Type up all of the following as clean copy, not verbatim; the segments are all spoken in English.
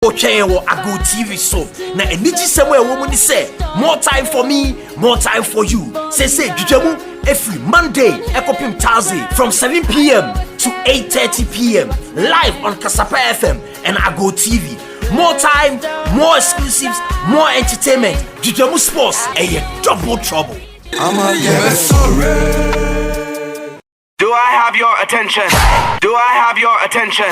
Okay, I go TV so now a niji somewhere woman say more time for me, more time for you. Say Dwidwamu every Monday, Ekopim Thursday from 7 p.m. to 8:30 p.m. live on Kasapa FM and I go TV. More time, more exclusives, more entertainment. Dwidwamu Sports, double trouble. Do I have your attention? Do I have your attention?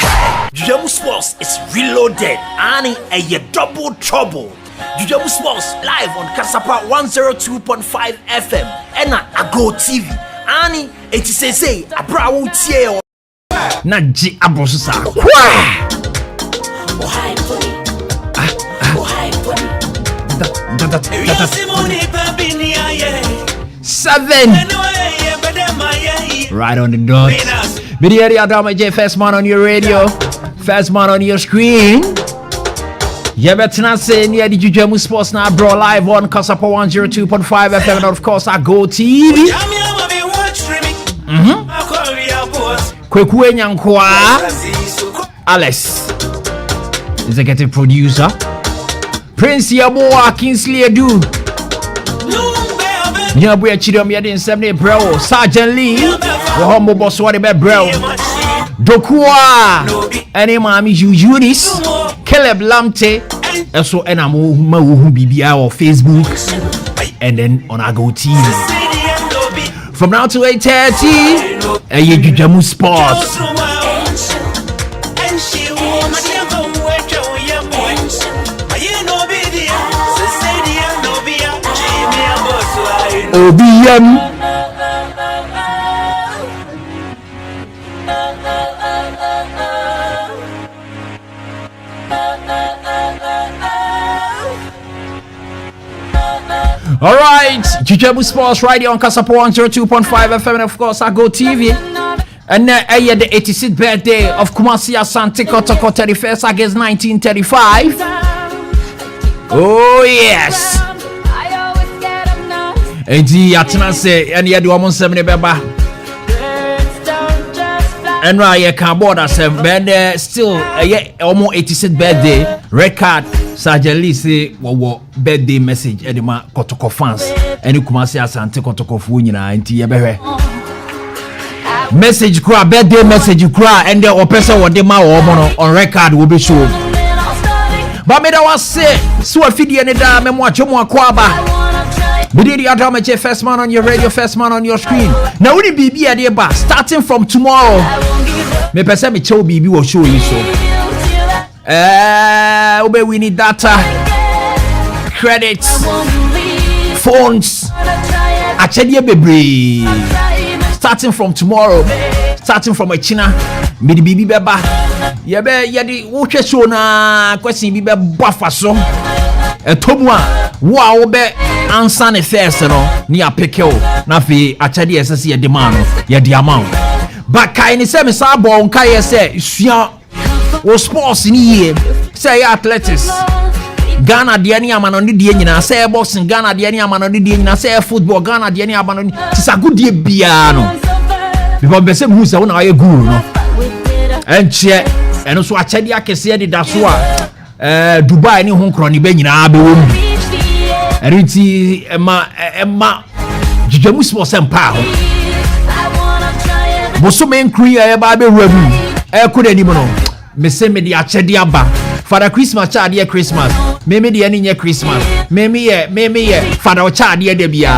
Dwidwamu Sports is reloaded and a double trouble. Dwidwamu Sports live on Kasapa 102.5 FM and I go TV. And it say abrawo tie na ji abosusa. Seven. Right on the dot. Video Adama J, first man on your radio, first man on your screen. You better not say near the Dwidwamu Sports now, bro, live on Kasapa 102.5 FM, and of course I go TV. Kwekwe Nyankwa, Alice, executive producer, Prince Yaboa Kingsley Edu. Nyabu ya chidom ya din 7 bro, Sergeant Lee, Wahombo boss wadi be bro, Dokua, ene mami Jujunis, Caleb Lamte, eso ena mo BBI or Facebook, and then on Ago TV. From now to 8:30, Dwidwamu Sports. OBM. All right, Dwidwamu Sports right here on Kasapa 102.5 FM and of course I go TV. And then the 86th birthday of Kumasi Asante Kotoko 31st August 1935. Oh yes. Enti atena say and ye do amon 7 beba. And right here can board us but still almost 86th birthday record Sergeant Lee say wo birthday message edema Kotoko fans and Kumasi Asante Kotoko fu nyina enti ye behwe message kura birthday message kura and the person wo de ma wo no on record will be show but me da was say so afidie ne da me mo atwemo akwaba. Video Adama J, first man on your radio, first man on your screen. Now we BB at the bar starting from tomorrow. Me person me show BB will show you so. We need data, credits, phones. Actually, baby. Starting from tomorrow, starting from a China, me the BB beba. Yadi wuche show na question BB buffer so. Tomwa wow be answer ne first no ni apeke na fi achade esese ye demand ye the amount but kai ni se me sa bon kai ye se sua wo sports ni ye say athletics Ghana de ani amano ni de nyina say boxing Ghana de ani amano ni de nyina say football Ghana de ani amano ni tisagudie bia no because be se mu se wona ye guru no enche eno so achade akese de daso a Dubai ni honkro ni be nyina be wom eriti ema Dwidwamu Sports empa ho boso men kria e ba be wuramu koda ni mo no me se me de achede aba Father Christmas cha de Christmas me de ani nye Christmas me ye Father o cha de da bia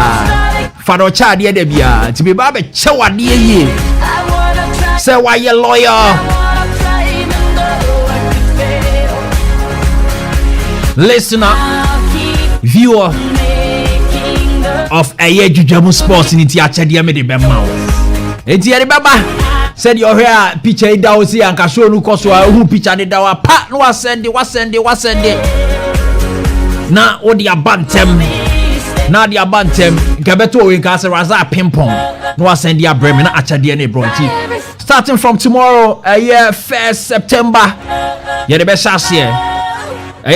Father o cha de da bia ti be ba be chewade ye say why you lawyer. Listener, viewer of Dwidwamu Sports in the achade me de bema. Enti ere baba said your hair picture da o si anka show nu koso a hu picture de da wa pa no wa send na o dia bantem na dia bantem nke beto we ka se raza pimpon no wa send dia brem na achade ne bronchi starting from tomorrow 1st September ye de be shase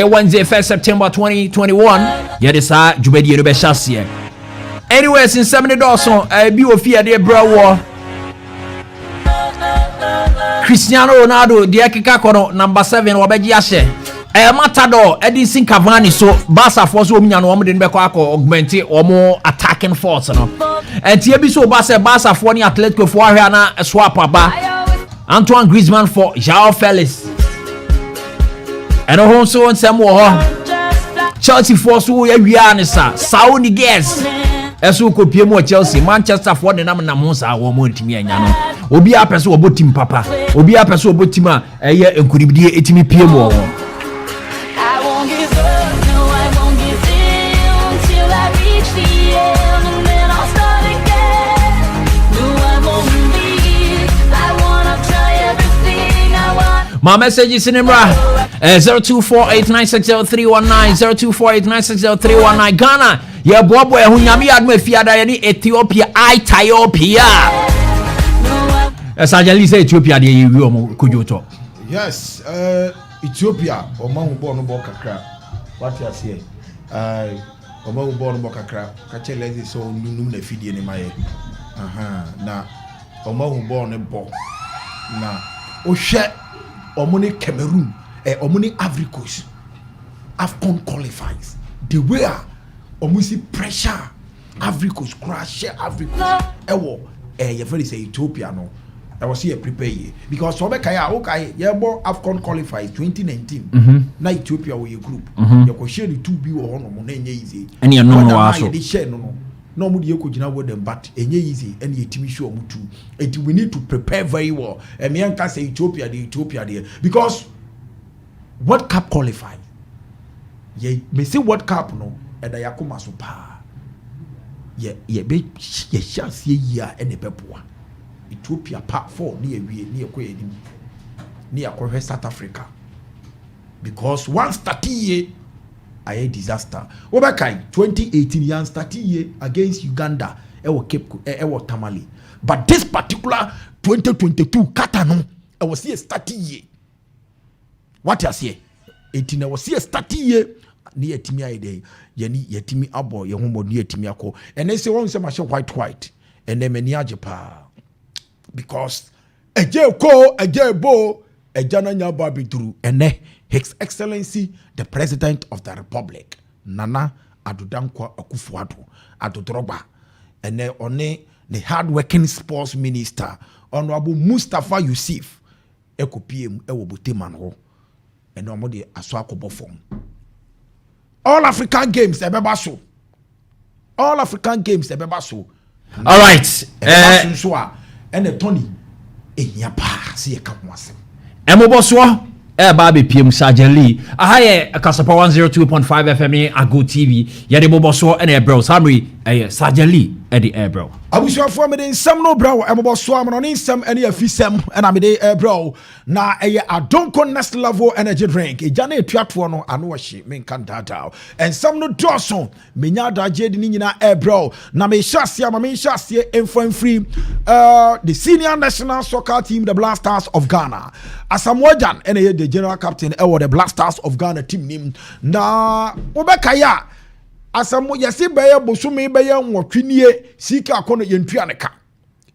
Wednesday 1st September 2021 ye de sa jubedi no be shase anyway since 70 dollars bi ofia de brawo Cristiano Ronaldo the kika kono number 7 wabeji ashe Matador Edison Cavani so Barca force woman and woman didn't augment or more attacking force no. And TB so Barca for the Atletico for Hana a swap Antoine Griezmann for João Felix. And also on some more Chelsea force who we are Saudi guess. As who could be more Chelsea, Manchester for the Namana Monsa or Montimi and Yano. Obi a person about Tim Papa, Obi a person about Tima, a year and could be 80 PM. My message is in Imra 0248960319 0248960319 Ghana. Yeah, boy, who nyami adme fiada yani Ethiopia, Ethiopia. Sajali say Ethiopia de you kujoto. Yes, Ethiopia. Oma ubo no kakra. What you say? Oma ubo no kakra. Kache lezi so nunu na fidie ni maye. Na oma ubo no bo. Na ohwe omoni Cameroon, omoni Ivory Coast, AFCON qualifies. The way omusi pressure Ivory Coast crash Ivory Coast. You very say Ethiopia no. I was here prepare because Sobekaya okay, bo AFCON qualifies 2019. Na Ethiopia we a group. You go share the 2B or no easy. And you know also. No mudi yoko jina with them, but enye easy and ye timi show mutu. We need to prepare very well. And me and say Ethiopia there because World Cup qualified. Ye me say World Cup no and yakuma super. Ye be ye chance ye and the pepua. Ethiopia part 4 near South Africa. Because once 30 years a disaster. Obakai 2018 yan start year against Uganda Tamale. But this particular 2022 Katano I was here start year. What you say? 18 I was here start year near Timia day. Yeni yetimi abo ye homo near Timiako. And they say one say white and then meniaje pa. Because a jeko a jebo a jananya babi through and His Excellency, the President of the Republic, Nana Adudankwa Akufo-Addo, Adodroba, and then on the hard-working sports minister, Honorable Mustafa Yusuf, Ekopiem Ewobutemanho, and Omode Aswako form. All African Games, Ebebaso. All African Games, Ebebaso. All right. And the Tony, Enyapa, see a Kamwasem. Emoboswa. Baby PM Sergeant Lee. Ahaye Kasapa 102.5 FM Ago TV. Yade Boboso and Ebro. Samri Sergeant Lee Eddie Ebro. I wish you for me in some no bro. I'm about swam on in some any of them and I'm a bro. Now I don't con next level energy drink. A Jane Piatuano and washi mean can data. And some no Dawson. Minyada Jade Nina Ebro. Na me shasia, my main shasia and free the senior national soccer team, the Blasters of Ghana. Asamoah and the general captain or the Blasters of Ghana team name. Na Obekaya. Asamo yesi beye bosume beye nwotwinie sika akono yentuaneka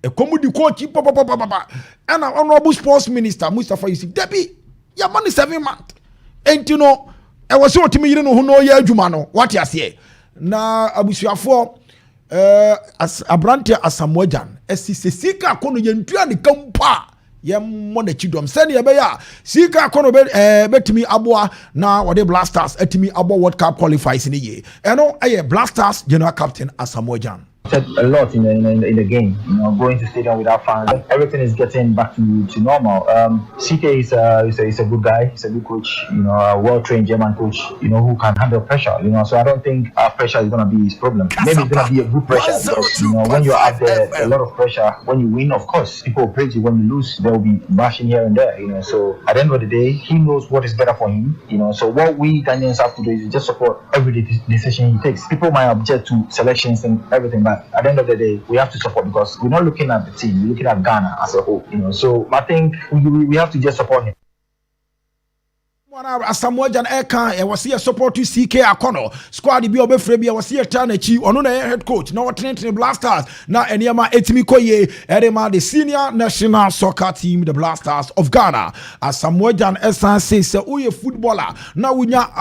ekomudi coach papa and honorable sports minister Mustafa Yusuf Debi ya money 7 months and you know e was so timi yire no ho no ya adwuma no what you say na abusuafo as abrante Asamoah esise sika akono yentuaneka mpa ye mona chidom send ye beya sika akono betimi aboa na wode Blasters etimi abo World Cup qualifies in the year eno Blasters general captain Asamoah said a lot in the game, going to stadium without fans. Everything is getting back to normal. CK is a good guy. He's a good coach, a well-trained German coach, who can handle pressure, So I don't think our pressure is going to be his problem. Maybe it's going to be a good pressure because, when you're out there, a lot of pressure. When you win, of course, people will praise you. When you lose, they will be bashing here and there, So at the end of the day, he knows what is better for him, So what we Ghanaians have to do is just support every decision he takes. People might object to selections and everything, but at the end of the day, we have to support because we're not looking at the team, we're looking at Ghana as a whole, So I think we have to just support him. Asamoah Gyan Eka e was here support to CK Akono squad bi obefre bi was here turn achi ono na head coach na Trent Blasters na eniema etimi koye erema the senior national soccer team the Blasters of Ghana. Asamoah Gyan Esa says uye footballer na wunya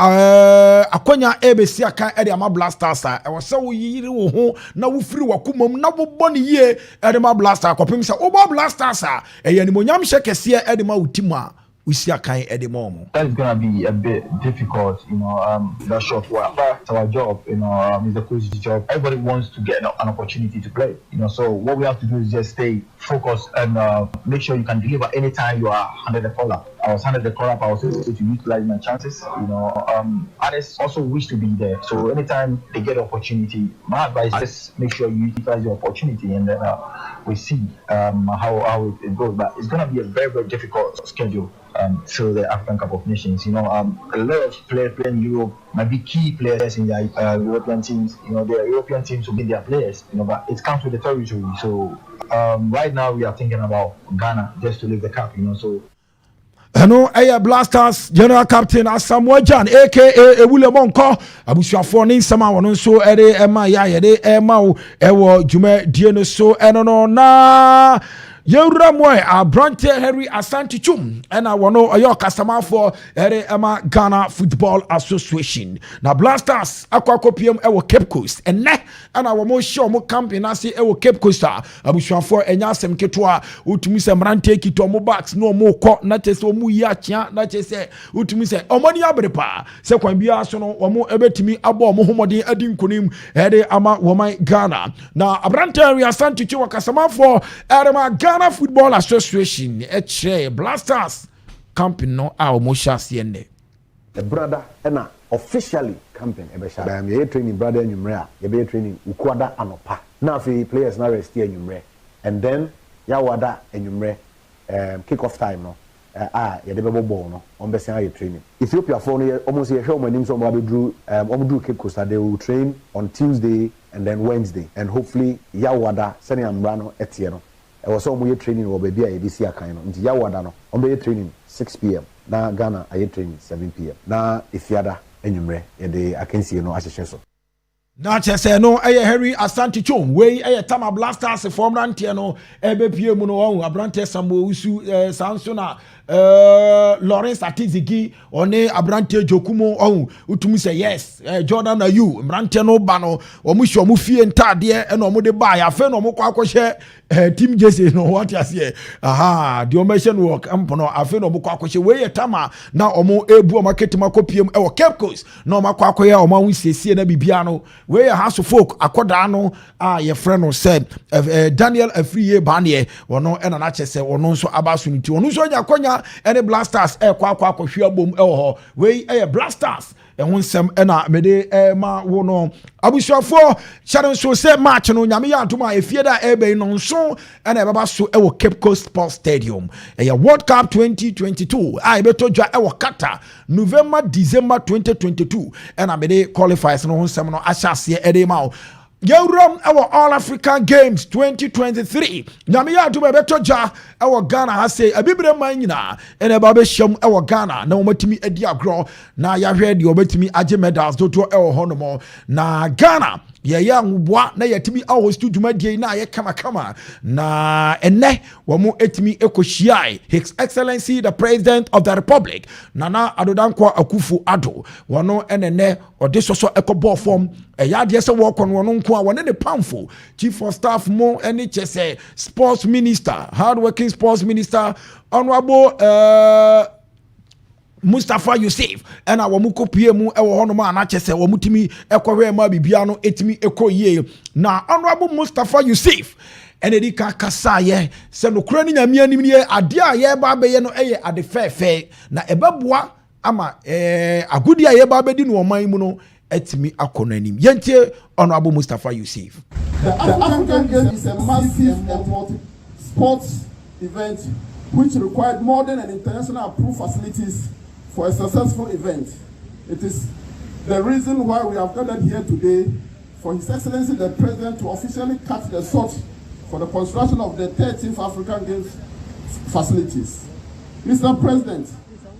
akonya ebesi aka erema Blasters e was say uyiri wo ho na wo free wakumom na wo boni ye erema Blasters kopim say obo Blasters eyanimonyam hye edema utima that is gonna be a bit difficult, that short while. That's our job, it's the coach's job. Everybody wants to get an opportunity to play, so what we have to do is just stay focused and make sure you can deliver anytime you are under the collar. I was handed the call up, I was able to utilize my chances, others also wish to be there. So anytime they get opportunity, my advice is just make sure you utilize the opportunity and then we see how it goes. But it's going to be a very, very difficult schedule through the African Cup of Nations. A lot of players playing in Europe might be key players in their European teams. Their European teams will be their players, but it comes with the territory. So right now we are thinking about Ghana just to lift the cup, so. Blasters General Captain Asamoah Gyan aka Ewule Monko abusuafo ne nsama wono so ere ema ya yede ema wo ewo dwuma die no so eno na Yewura moy Abrante Henry Asante Chum ena wono oyo customer for ere ema Ghana Football Association na Blasters akwakopiem ewo Cape Coast enne ana wo mo show mo campaign ase ewo Cape Coast abusuafo enya asem ketwa utumi se mrante kito mo backs no mo kɔ na tese o mu yi achia na tese utumi se omoni abrepa se kwan bia so no wo mo ebetimi abo mo homodin adi nkonim ere ama wo man Ghana na Abrante Henry Asante Chum customer for ere ma Ghana Football Association Blasters camping no almost the brother and officially camping I am training brother and Numrea you training Ukwada Anopa now for players now rest here Numre and then Yawada and Numre kick off time no you debe ball no on be say training Ethiopia for almost here show my name so drew Cape Coast they will train on Tuesday and then Wednesday and hopefully Yawada sending Ambrano etieno I was on training or baby I this year kind of Yawada no on training 6 p.m. na Ghana I training 7 p.m. na Ifiada enyumre I can see no association na chese no Henry Asante Chum we Tama Blasters form rantie no ebepie mu no won Abrante Sambo usu sanso na Lawrence Atizigi one Abrante Jokumo utumi say yes Jordan are you Abrante no ba no omu hwe omu fie ntade e no omu de ba ya fe no omu kwa akwohye team jersey no what you say the omission work ampono afe no omu kwa akwohye we Tama na omu ebu market makopiem e wo Cape Coast na omu kwa akwoye omu hu siesie na bibia no we house folk akoda no ye friend no said Daniel Afriye Banie wono e na chese wono nso abaso nti wono nso nya konya any Blasters kwa hwe abom ho we Blasters ehun sem na mede ma wo no abusuafo sharon so say match no nyame ya antoma efie da ebe no nso na ebaba so e wo Cape Coast Sports Stadium World Cup 2022 beto dwa e wo Qatar November December 2022 na mede qualifiers no hun sem no ahyase e de ma Yewuram our All African Games 2023 nyame ya antoma beto dwa e wo Ghana ha say abibre man nyina ene ba be hyam e wo Ghana na omatimi adi agro na ya hwe de omatimi age medals dodo e wo honomo na Ghana ya ngboa na yatimi host dwumadie na ye kama na enne wo mo etimi ekohyiai His Excellency the President of the Republic Nana Adodankwa Akufo-Addo wono enene ode soso ekobo form ya de se wo kono wono nko a wone ne pamfo Chief of Staff mo ene chese Sports Minister hardworking Sports Minister Honorable Mustafa Yusuf and our mukopie mu e wo hono ma na chese wo mutimi ekwohwe ma bibia no etimi ekoyie na Honorable Mustafa Yusuf ene di kasa ye se no kura ni nyame anim ni ade a ye ba be ye no eye ade fefe na ebeboa ama agudi a ye ba be di no oman mu no etimi akono anim yentie Honorable Mustafa Yusuf. The African Games is a massive and multi-sports event which required modern and international approved facilities for a successful event. It is the reason why we have gathered here today for His Excellency the President to officially cut the sort for the construction of the 13th African Games facilities. Mr. President,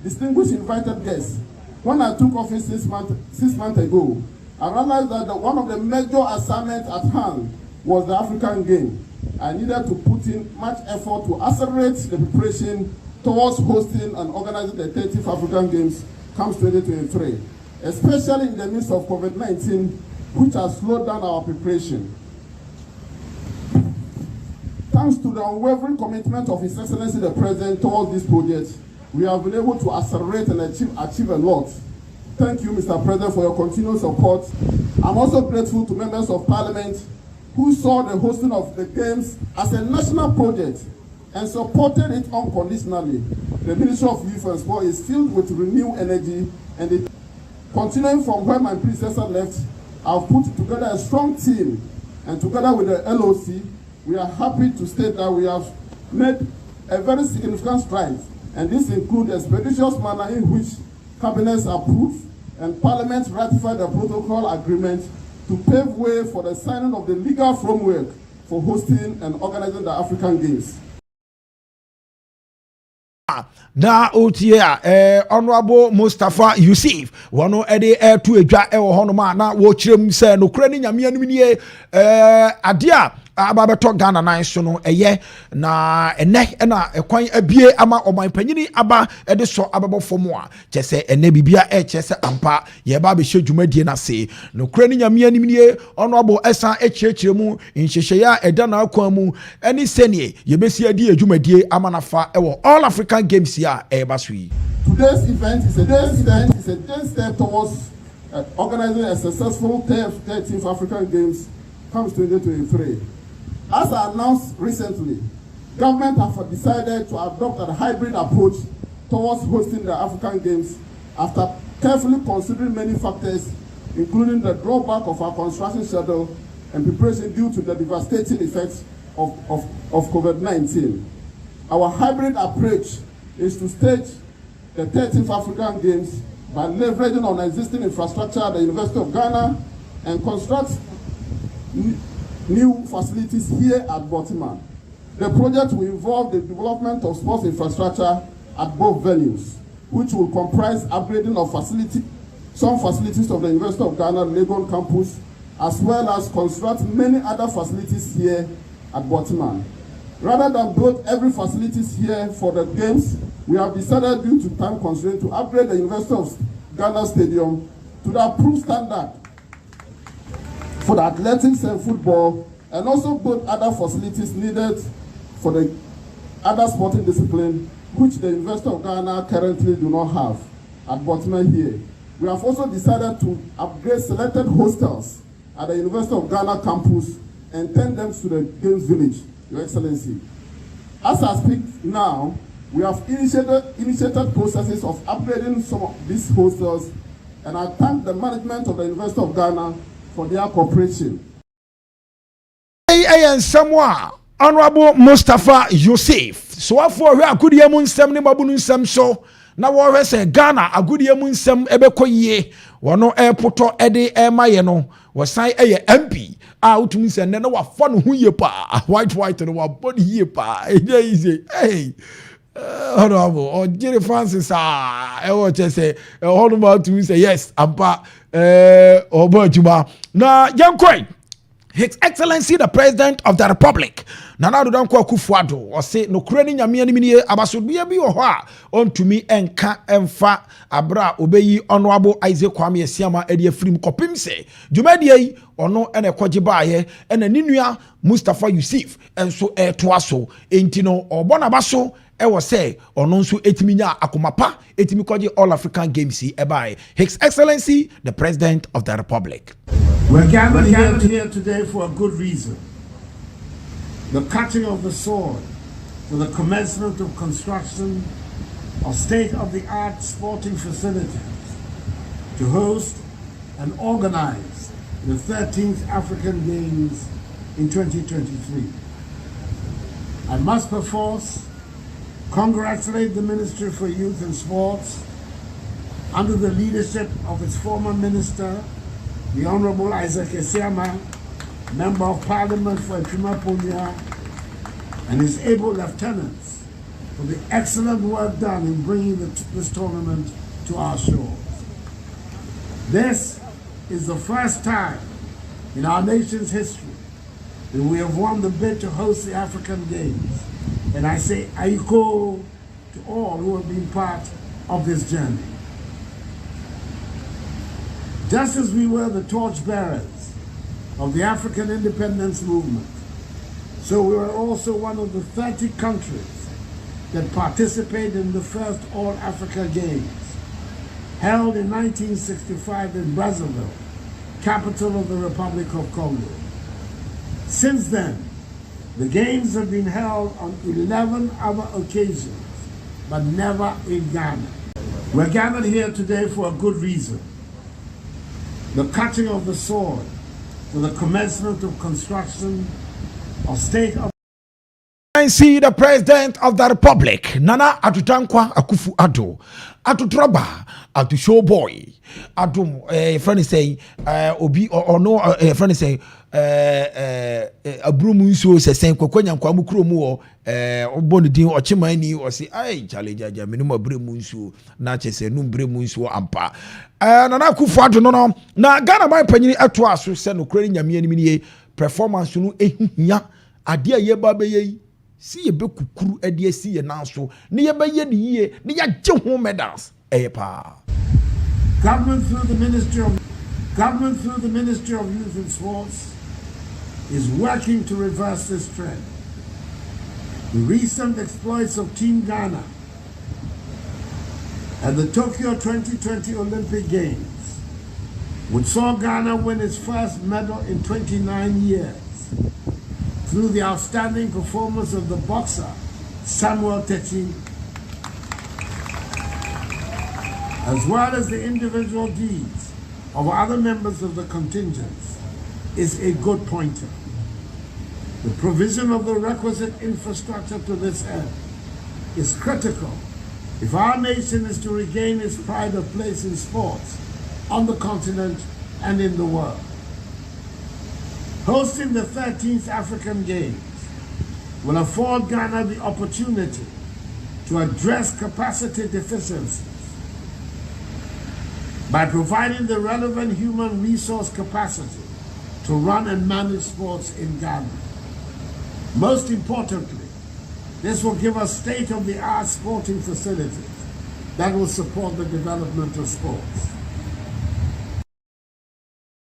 distinguished invited guests, when I took office 6 months ago, I realized that one of the major assignments at hand was the African Game. I needed to put in much effort to accelerate the preparation towards hosting and organizing the 30th African Games comes 2023, especially in the midst of COVID-19, which has slowed down our preparation. Thanks to the unwavering commitment of His Excellency the President towards this project, we have been able to accelerate and achieve a lot. Thank you, Mr. President, for your continued support. I'm also grateful to members of Parliament who saw the hosting of the Games as a national project and supported it unconditionally. The Ministry of Youth and Sport is filled with renewed energy, and continuing from where my predecessor left, I've put together a strong team, and together with the LOC, we are happy to state that we have made a very significant stride, and this includes the expeditious manner in which cabinets approved and Parliament ratified the protocol agreement to pave way for the signing of the legal framework for hosting and organizing the African Games. Na otia honorable Mustafa Yusuf wano ede to edwa e wo honoma na wo kirem se no kura ni nyame anum nie adia ababeto Ghana nan so no eye na ene na ekwan abie ama oman panyini aba ede so abebo fomo a chese ene bibia chese ampa ye ba be hwedwumadie na se no kura ni nyame anum nie honorable esa echiechiremu nhyehyeye eda na akwan mu eni senie ye besi adi adwumadie ama nafa e wo All African Games here basui. Today's event is a dense step towards organizing a successful 13th African Games comes 2023. As I announced recently, government have decided to adopt a hybrid approach towards hosting the African Games after carefully considering many factors, including the drawback of our construction schedule and preparation due to the devastating effects of COVID-19. Our hybrid approach is to stage the 13th African Games by leveraging on existing infrastructure at the University of Ghana and construct new facilities here at Baltimore. The project will involve the development of sports infrastructure at both venues, which will comprise upgrading of some facilities of the University of Ghana Legon campus, as well as construct many other facilities here at Baltimore. Rather than build every facilities here for the games, we have decided due to time constraint to upgrade the University of Ghana Stadium to the approved standard for the athletics and football, and also build other facilities needed for the other sporting discipline, which the University of Ghana currently do not have at Baltimore here. We have also decided to upgrade selected hostels at the University of Ghana campus and turn them to the Games Village, Your Excellency. As I speak now, we have initiated processes of upgrading some of these hostels, and I thank the management of the University of Ghana for their cooperation. And someone Honorable Mustafa Yusuf. So for we akudie mu nsem ne mabunu nsem so na wo hwe se Ghana akudie mu nsem ebekoyie wono airporto ede emaye no wosan eye MP a utumi se ne na wafo no huye pa white no wa body hie pa easy hey Honorable Ojiri Francis e wo che se Honorable to say yes ampa obajuma na yankoi His Excellency the President of the Republic Nana do don Akufo-Addo o say no kura ni nyame ani ni abasodbia bi wo ho a ontumi enka emfa abra obeyi Honorable Isaac Kwame Asiama edi afirim kopim se dwumadie yi ono ene kwaje baaye ene ninua Mustafa Yusuf enso etoaso enti no obona baso ewo say ono nso etimi nya akomapa etimi kwaje All African Games e baaye His Excellency the President of the Republic. We're gathered here today for a good reason. The cutting of the sword for the commencement of construction of state-of-the-art sporting facilities to host and organize the 13th African Games in 2023. I must perforce congratulate the Ministry for Youth and Sports under the leadership of its former minister, the Honorable Isaac Asiama, Member of Parliament for Etrimapolia, and his able lieutenants for the excellent work done in bringing this tournament to our shores. This is the first time in our nation's history that we have won the bid to host the African Games. And I say aiko to all who have been part of this journey. Just as we were the torchbearers of the African independence movement, so we were also one of the 30 countries that participated in the first All-Africa Games, held in 1965 in Brazzaville, capital of the Republic of Congo. Since then, the Games have been held on 11 other occasions, but never in Ghana. We're gathered here today for a good reason. The cutting of the sword for the commencement of construction of state of I see the president of the republic, Nana Adutankwa Akufo-Addo, Atutraba, Atu Showboy, Atu friend is saying, Obi or no friend is saying, Abrumu so saying Kokonya Kwamu Kromu Obonidi or Chimani or say, I challenge minimum Bremunsu, Nache say no Bremunsu ampa. Nana Akufo-Addo no na Ghana my penny at was so send Ukraine Yami performance no ehia ade a yeba be see ye be kukuru ade si ye nanso ne ye be ye de ye ne ya je ho medals pa. Government through the Ministry of Youth and Sports is working to reverse this trend. The recent exploits of Team Ghana at the Tokyo 2020 Olympic Games, which saw Ghana win its first medal in 29 years through the outstanding performance of the boxer Samuel Techi, as well as the individual deeds of other members of the contingents, is a good pointer. The provision of the requisite infrastructure to this end is critical if our nation is to regain its pride of place in sports on the continent and in the world. Hosting the 13th African Games will afford Ghana the opportunity to address capacity deficiencies by providing the relevant human resource capacity to run and manage sports in Ghana. Most importantly, this will give us state-of-the-art sporting facilities that will support the development of sports.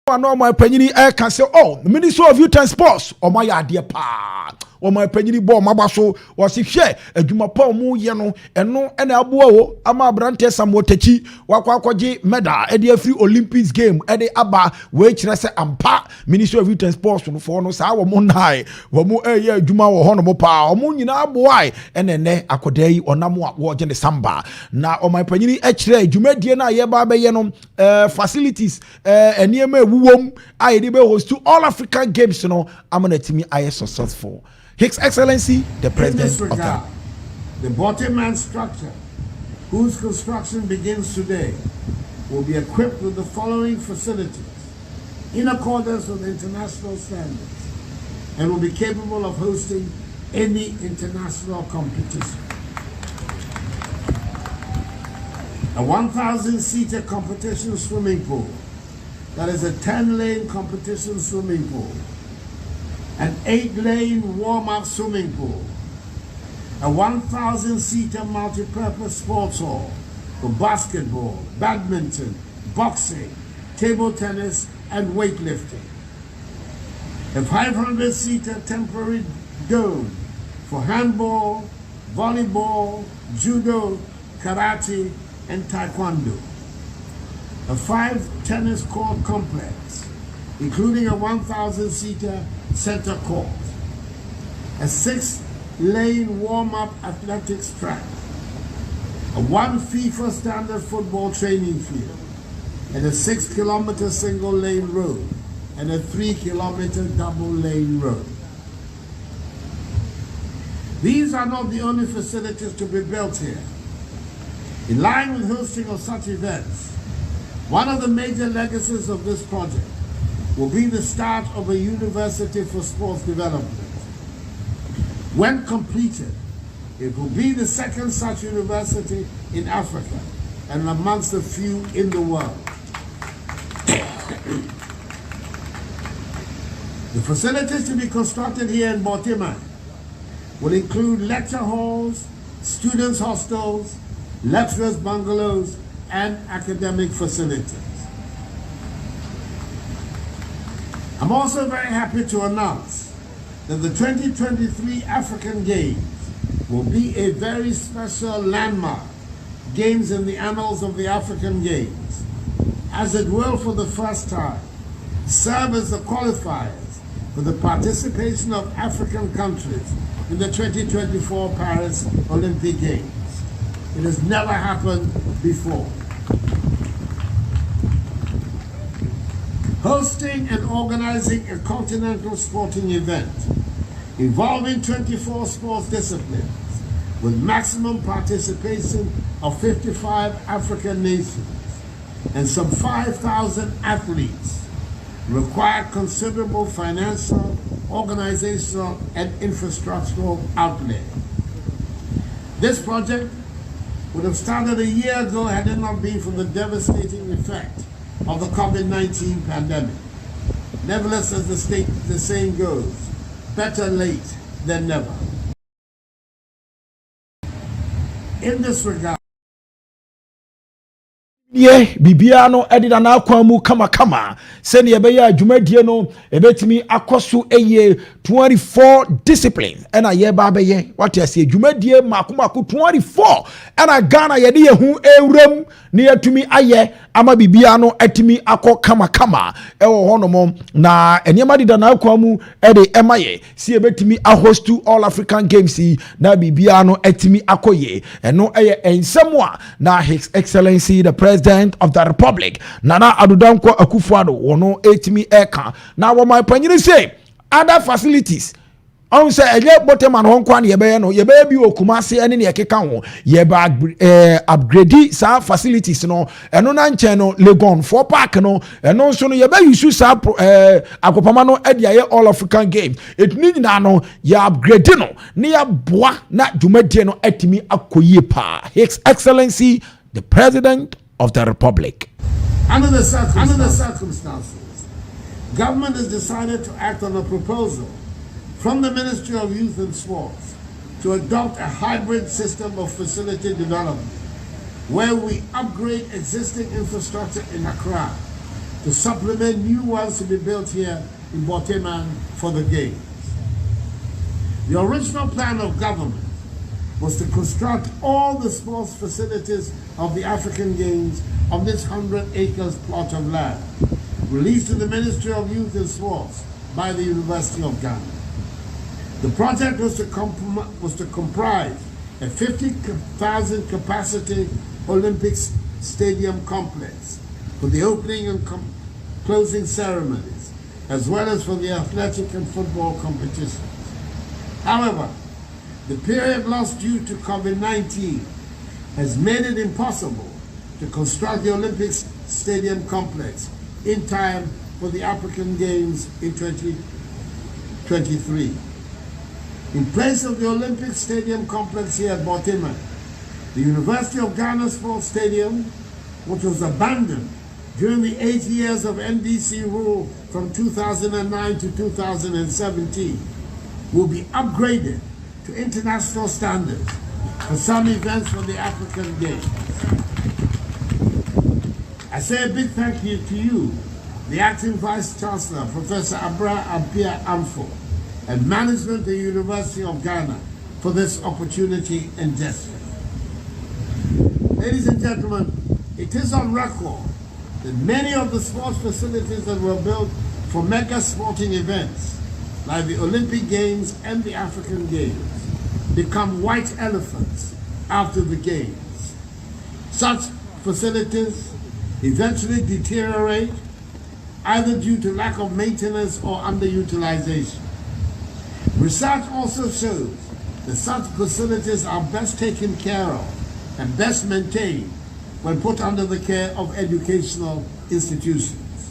No my penny can say, oh, the Ministry of Youth and Sports, or my idea pa, or my penny ball, my basso, was if share a Juma Paul Mu Yano, and no, and Abuo, Ama Brante Samotechi, Wakwaji, Meda, Eddie Free Olympics game, Eddie Abba, which I say, Ampa, Ministry of Youth and Sports, for no sour moon high, Wamu a Juma or Honomo Pa, or Moon boy, and then Akodei or Namu watching the Samba. Now, on my penny, H-Ray, Jume Diana, Yaba Yanom, facilities, and near me. I did host to all African Games, you know. I'm gonna tell me I am successful. His Excellency, the President of Ghana. The bottom-man structure, whose construction begins today, will be equipped with the following facilities in accordance with international standards and will be capable of hosting any international competition. A 1,000-seater competition swimming pool, that is a 10-lane competition swimming pool, an 8-lane warm-up swimming pool, a 1,000-seater multi-purpose sports hall for basketball, badminton, boxing, table tennis, and weightlifting, a 500-seater temporary dome for handball, volleyball, judo, karate, and taekwondo, a 5 tennis court complex, including a 1,000-seater center court, a 6-lane warm-up athletics track, a 1 FIFA standard football training field, and a 6-kilometer single-lane road, and a 3-kilometer double-lane road. These are not the only facilities to be built here. In line with hosting of such events, one of the major legacies of this project will be the start of a university for sports development. When completed, It will be the second such university in Africa and amongst the few in the world. The facilities to be constructed here in Mortimer will include lecture halls, students' hostels, lecturers' bungalows, and academic facilities. I'm also very happy to announce that the 2023 African Games will be a very special landmark games in the annals of the African Games, as it will for the first time serve as the qualifiers for the participation of African countries in the 2024 Paris Olympic Games. It has never happened before. Hosting and organizing a continental sporting event involving 24 sports disciplines with maximum participation of 55 African nations and some 5,000 athletes required considerable financial, organizational, and infrastructural outlay. This project would have started a year ago had it not been for the devastating effect of the COVID-19 pandemic. Nevertheless, as the saying goes, better late than never. In this regard, Ye bibia no edida na akwa mu kama se ne be ya adwumadie no ebetimi akoso eye 24 discipline ena ye ba be ye what you say adwumadie makomako 24 ena Ghana ye de ye hu ewram ne yatumi aye ama bibia no atimi akọ kama ewo honomo na enema dida na akwa mu ede emaye si ebetimi ahostu all African games na bibia no atimi akoye eno eye ensemo a na His Excellency the President of the Republic Nana Adudankwo Akufo-Addo wono etimi eka na wo my panyini say other facilities on say eje boteman ho kwa na yebe no yebe bi okumase ene ne ekeka ho yebe upgrade sa facilities no eno na nche no Legon for park no eno so no yebe use sa akopama no ede aye all African games it need na no ya upgrade no ne ya boa na dwumadie no atimi akoyie pa His Excellency the President of the Republic. Under the circumstances, government has decided to act on a proposal from the Ministry of Youth and Sports to adopt a hybrid system of facility development where we upgrade existing infrastructure in Accra to supplement new ones to be built here in Boteman for the Games. The original plan of government was to construct all the sports facilities of the African Games on this 100 acres plot of land, released to the Ministry of Youth and Sports by the University of Ghana. The project was to comprise a 50,000 capacity Olympic stadium complex for the opening and closing ceremonies, as well as for the athletic and football competitions. However, the period lost due to COVID-19 has made it impossible to construct the Olympic Stadium complex in time for the African Games in 2023. In place of the Olympic Stadium complex here at Boteman, the University of Ghana Sports Stadium, which was abandoned during the 8 years of NDC rule from 2009 to 2017, will be upgraded to international standards for some events for the African Games. I say a big thank you to you, the Acting Vice Chancellor, Professor Abra Abia Amfo, and management of the University of Ghana for this opportunity and gesture. Ladies and gentlemen, it is on record that many of the sports facilities that were built for mega sporting events, like the Olympic Games and the African Games, become white elephants after the Games. Such facilities eventually deteriorate either due to lack of maintenance or underutilization. Research also shows that such facilities are best taken care of and best maintained when put under the care of educational institutions.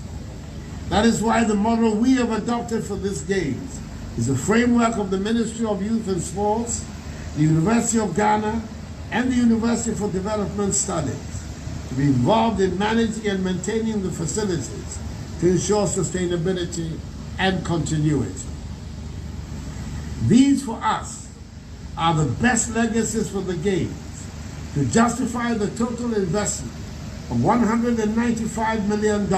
That is why the model we have adopted for this Games is a framework of the Ministry of Youth and Sports the University of Ghana, and the University for Development Studies to be involved in managing and maintaining the facilities to ensure sustainability and continuity. These, for us, are the best legacies for the Games to justify the total investment of $195 million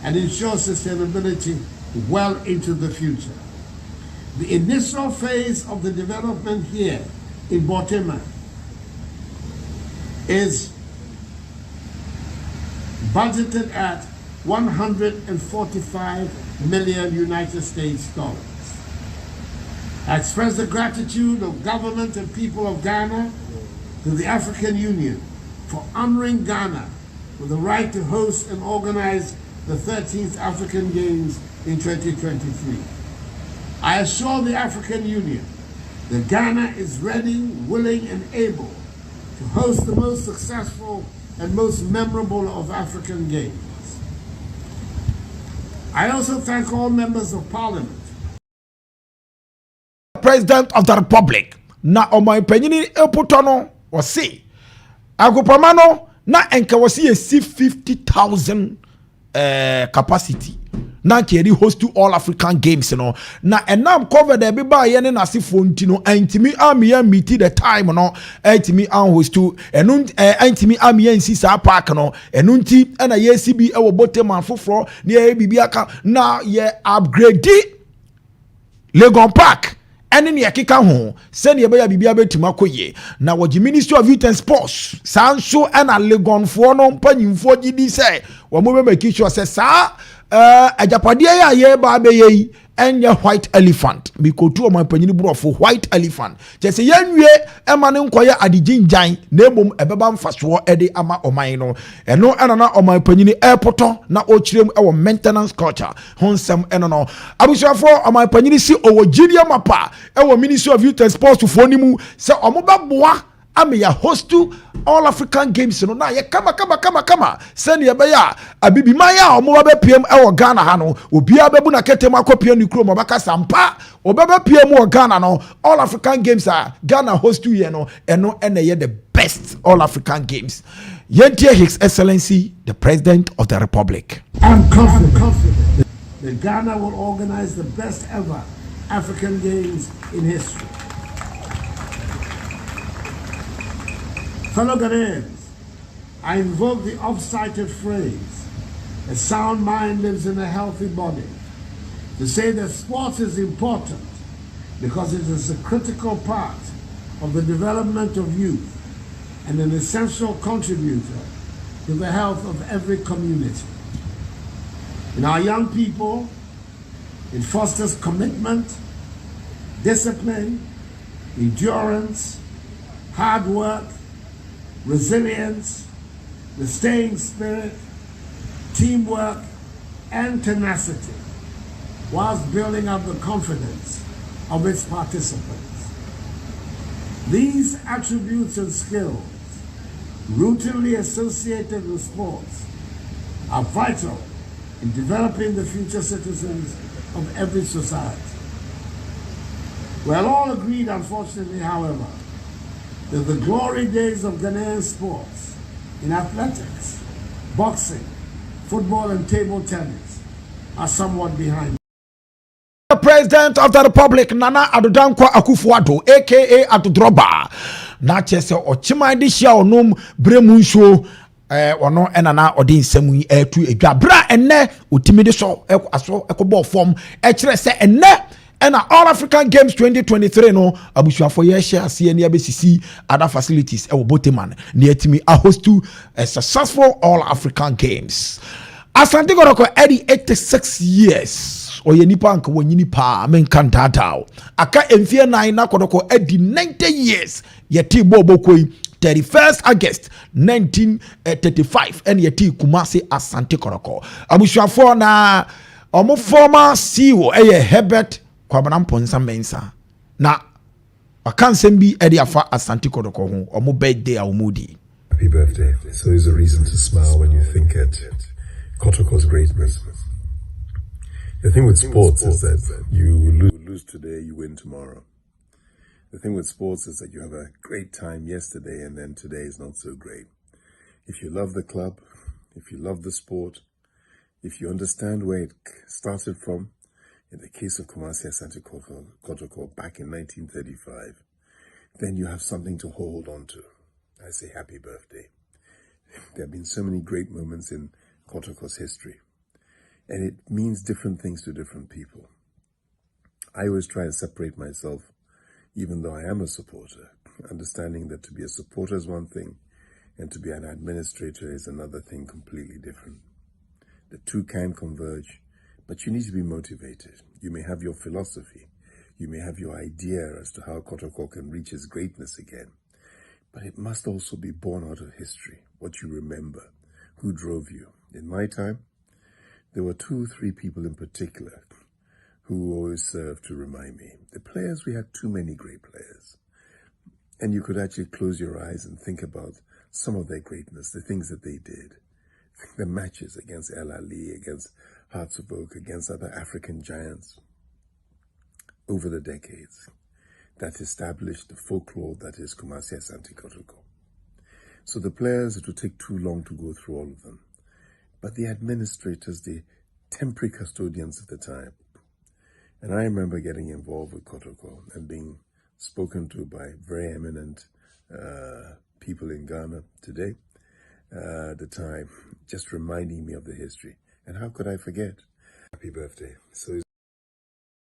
and ensure sustainability well into the future. The initial phase of the development here in Botima is budgeted at 145 million United States dollars. I express the gratitude of government and people of Ghana to the African Union for honoring Ghana with the right to host and organize the 13th African Games in 2023. I assure the African Union that Ghana is ready, willing, and able to host the most successful and most memorable of African Games. I also thank all members of Parliament. President of the Republic na oman panyini eputono wasi agopamano na enka wasi esi 50,000 capacity na keri host to all African Games no na enam cover the biba ye ne nasifo ntino antimi amia meet the time no antimi an host to enu antimi amia nsi sa park no enu nti na ye CB e wo boteman foforo na ye bibia ka na ye upgrade Legon Park ene ne yakeka ho se ne be ya bibia betima koye na wo Ministry of Youth and Sports sanso na Legon fo no mpanyimfo gidi se wo mo be make sure se sa ajapade ya ye ba be ye enye white elephant bikotu o mampanyini burofo white elephant je se yanwie e ma ne nkoye adigingjan na emom ebeba mfaso ede ama oman no eno ena na omampanyini airport na ochirem e wo maintenance culture honsem eno no abusuafo omampanyini si owo gidia mapa e wo Ministry of Youth and Sports fo nimu se omobeboa ame ya host to all African Games no na ye kama send ye be ya abibi maya omo ba pm e wo Ghana ha no obi abebu na ketem akopia ni kro mo baka sampa obeba pm wo Ghana no all African Games are Ghana host to ye no eno ene ye the best all African Games. Yentie His Excellency the President of the Republic. I'm confident that Ghana will organize the best ever African Games in history. Fellow Ghanaians, I invoke the oft-cited phrase, a sound mind lives in a healthy body, to say that sports is important because it is a critical part of the development of youth and an essential contributor to the health of every community. In our young people, it fosters commitment, discipline, endurance, hard work, resilience, the staying spirit, teamwork, and tenacity, whilst building up the confidence of its participants. These attributes and skills, routinely associated with sports, are vital in developing the future citizens of every society. We are all agreed, unfortunately, however, that the glory days of Ghanaian sports in athletics, boxing, football, and table tennis are somewhat behind. The President of the Republic, Nana Adodankwa Akufo-Addo, aka Adodroba, na chese ochima di hia onom bremunsuo ono enana odin semu etu edwabra enne otimide so aso ekobo form e kire se enne and All African Games 2023 no abusuafo ye share ase ne abesisi other facilities e wo Boteman ne atimi a host to a successful All African Games. Asante Goroko edi 86 years oye nipa anka wanyini pa menka ntata aka emfie 9 na kodoko edi 90 years yeti bobokoi 31st August 1935 and yeti Kumasi Asante Goroko abusuafo na omo former CEO eye Herbert Kwabanamponsa Mensa na wakansem bi edi afa Asante Goroko ho omo birthday awumudi. Happy birthday. So is a reason to smile when you think at Kotoko's greatness. The thing with sports is that you lose today, you win tomorrow. The thing with sports is that you have a great time yesterday and then today is not so great. If you love the club, if you love the sport, if you understand where it started from, in the case of Kumasi Asante Kotoko back in 1935, then you have something to hold on to. I say happy birthday. There have been so many great moments in Kotoko's history, and it means different things to different people. I always try and separate myself, even though I am a supporter, understanding that to be a supporter is one thing, and to be an administrator is another thing completely different. The two can converge, but you need to be motivated. You may have your philosophy. You may have your idea as to how Kotoko can reach its greatness again. But it must also be born out of history, what you remember, who drove you. In my time, there were 2 or 3 people in particular who always served to remind me. The players, we had too many great players. And you could actually close your eyes and think about some of their greatness, the things that they did. The matches against El Ali, against Hearts of Oak, against other African giants over the decades that established the folklore that is Kumasi Asante Kotoko. So the players, it would take too long to go through all of them. But the administrators, the temporary custodians of the time, and I remember getting involved with Kotoko and being spoken to by very eminent people in Ghana today, at the time, just reminding me of the history. And how could I forget? Happy birthday. So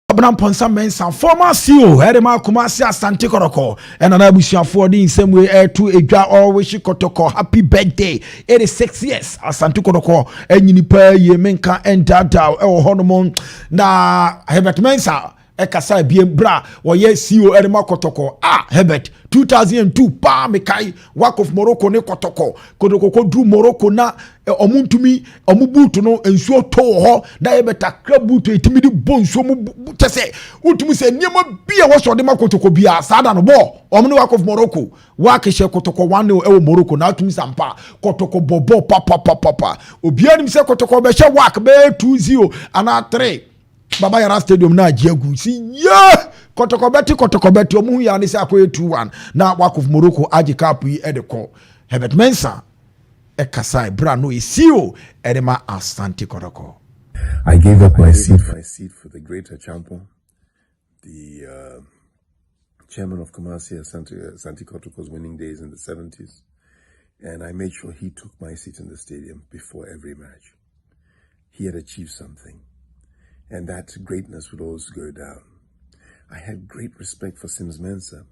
Abram Ponsa Mensa, former CEO, Herema Kumasi Asante Kotoko, and an Abusia for the same way to a jar or wish Kotoko. Happy birthday. 86 years, Asante Kotoko, and Yinipa, Yemenka, and Dada, or Hormone. Na Herbert Mensa. Ekasa bien bra wo ye CEO Erema Kotoko Herbert 2002 pa mekai work of Morocco ne Kotoko ko dru Morocco na omuntumi omubutu no ensuo to ho na ye beta krabutu etimi di bonsuo mu tese utumi se niema bia wo so de ma Kotoko bia sada no bo omne work of Morocco work she Kotoko one e wo Morocco na utumi sampa Kotoko bobo papa obia nim se Kotoko be she work be 2-0 ana 3 Baba Yara Stadium na Jiagu. See, yeah! Kotoko omu ya ni se akoye 2-1. Na work of Morocco aji kapu yi edeko. Herbert Mensah Ekasai Brano Isio Erema Asante Kotoko. I gave up my seat for the greater champion, the chairman of Kumasi Asante Kotoko's winning days in the 70s, and I made sure he took my seat in the stadium before every match. He had achieved something, and that greatness would always go down. I had great respect for Sims Mensah,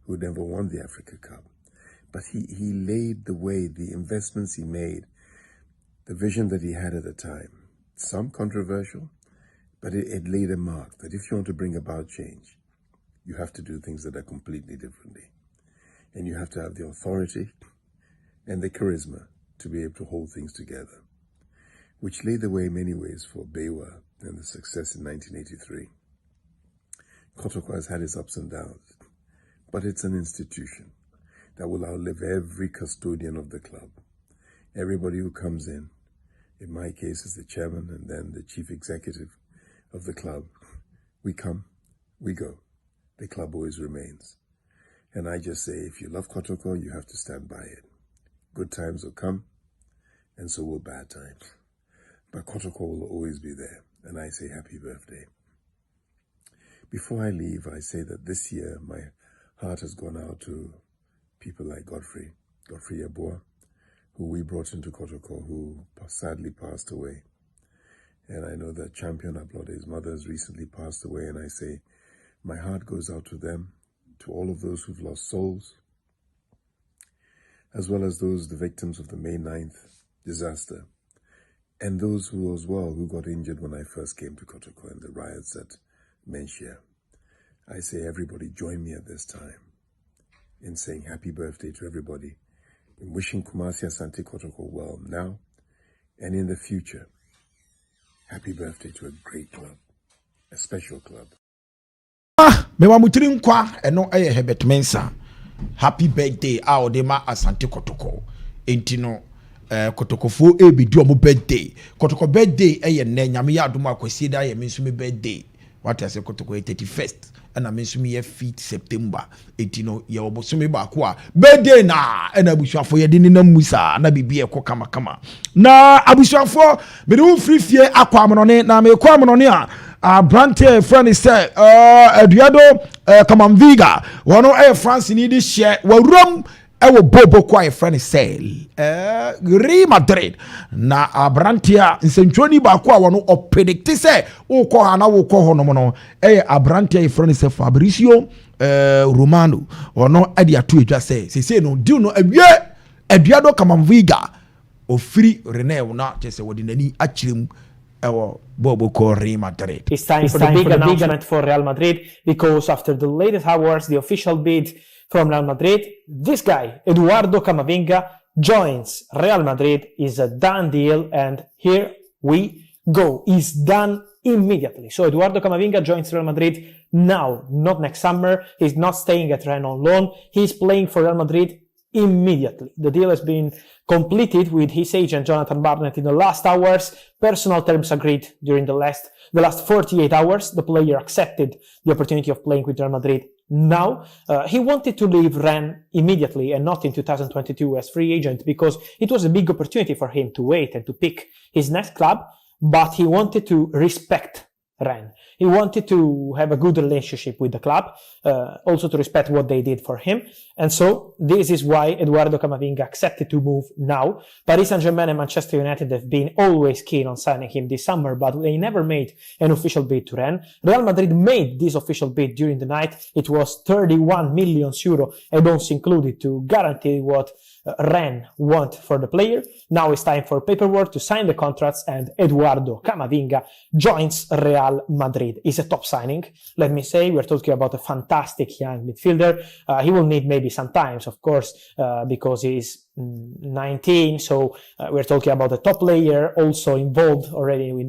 who never won the Africa Cup, but he laid the way, the investments he made, the vision that he had at the time. Some controversial, but it laid a mark that if you want to bring about change, you have to do things that are completely differently. And you have to have the authority and the charisma to be able to hold things together, which laid the way in many ways for Bewa and the success in 1983. Kotoko has had its ups and downs, but it's an institution that will outlive every custodian of the club. Everybody who comes in my case, is the chairman and then the chief executive of the club. We come, we go. The club always remains. And I just say, if you love Kotoko, you have to stand by it. Good times will come, and so will bad times. But Kotoko will always be there. And I say happy birthday. Before I leave, I say that this year my heart has gone out to people like Godfrey Yeboah, who we brought into Kotoko, who sadly passed away. And I know that Champion Ablode, his mother, has recently passed away, and I say my heart goes out to them, to all of those who've lost souls, as well as those, the victims of the May 9th disaster, and those who as well who got injured when I first came to Kotoko in the riots at Menchia. I say everybody join me at this time in saying happy birthday to everybody, in wishing Kumasi Asante Kotoko well now and in the future. Happy birthday to a great club, a special club. Mewa mutiri nkwa eno eye Herbert Mensah. Happy birthday a odema Asante Kotoko. Enti no Kotokofo ebidi omo birthday. Kotoko birthday eye ne nyame ya adom akwesi da ye menso me birthday. what I say kotoko 31st and I mention me feet September 18 ye obosome ba ko a birthday na and abusuafo ye de na musa na bibi e ko kama na abusuafo me do free fie akwa amnone na me kwa amnone a brante friend is say Eduardo Camavinga wono France ni di share warum ewo bobo kwa friend say Real Madrid na abrantia nsentwoni ba ko a wono o predict say ukọ ha na ukọ ho no no abrantia friend say Fabrizio Romano wono ade ato edwa say no deal no awie Eduardo Camavinga ofiri Renel na chese wodi nani achirem Bobo call Real Madrid. It's time for the big announcement for Real Madrid, because after the latest hours, the official bid from Real Madrid, this guy, Eduardo Camavinga, joins Real Madrid. Is a done deal, and here we go. It's done immediately. So Eduardo Camavinga joins Real Madrid now, not next summer. He's not staying at Rennes on loan. He's playing for Real Madrid immediately. The deal has been completed with his agent Jonathan Barnett in the last hours. Personal terms agreed during the last 48 hours. The player accepted the opportunity of playing with Real Madrid now. He wanted to leave Rennes immediately and not in 2022 as free agent, because it was a big opportunity for him to wait and to pick his next club, but he wanted to respect Rennes. He wanted to have a good relationship with the club, also to respect what they did for him. And so this is why Eduardo Camavinga accepted to move now. Paris Saint-Germain and Manchester United have been always keen on signing him this summer, but they never made an official bid to Rennes. Real Madrid made this official bid during the night. It was 31 million euro, add-ons included, to guarantee what Rennes want for the player. Now it's time for paperwork to sign the contracts, and Eduardo Camavinga joins Real Madrid. It's a top signing, let me say. We're talking about a fantastic young midfielder. He will need maybe some time, of course, because he's 19, so we're talking about a top player, also involved already with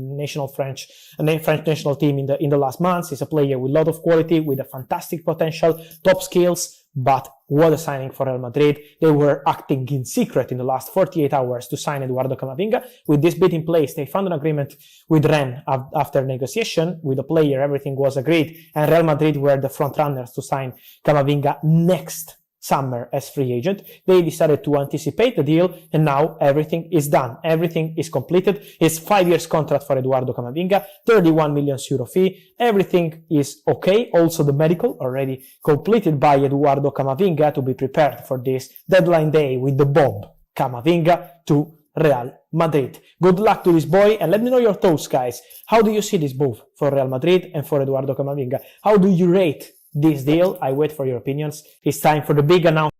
French national team in the last months. He's a player with a lot of quality, with a fantastic potential, top skills. But what a signing for Real Madrid. They were acting in secret in the last 48 hours to sign Eduardo Camavinga. With this bid in place, they found an agreement with Rennes after negotiation with the player. Everything was agreed, and Real Madrid were the front runners to sign Camavinga next summer as free agent. They decided to anticipate the deal, and now everything is done. Everything is completed. It's 5 years contract for Eduardo Camavinga, 31 million euro fee. Everything is okay. Also the medical already completed by Eduardo Camavinga to be prepared for this deadline day with the bomb. Camavinga to Real Madrid. Good luck to this boy, and let me know your thoughts, guys. How do you see this move for Real Madrid and for Eduardo Camavinga? How do you rate this deal? I wait for your opinions. It's time for the big announcement.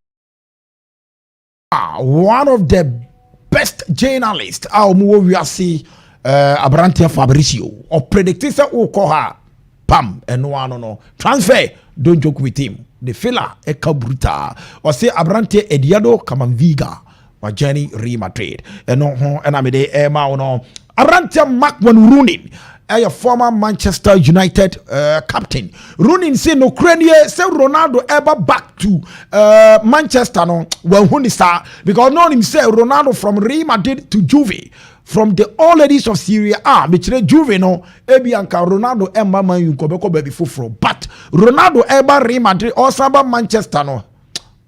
One of the best journalists, we see Abrantia Fabrizio, or predicted Okoha, Pam, and no transfer. Don't joke with him. The fella, Eka Bruta, or say Abrantia Eduardo Camavinga, or Jenny Real Madrid, and I'm a Emma no Abrantia Mark when running. A former Manchester United captain. Running say no Ukraine say Ronaldo ever back to Manchester no when he start, because no him say Ronaldo from Real Madrid to Juve, from the all ladies of Serie A, which Juve no Ebianca Ronaldo Emma man you go baby for, but Ronaldo ever Real Madrid or Saba Manchester no.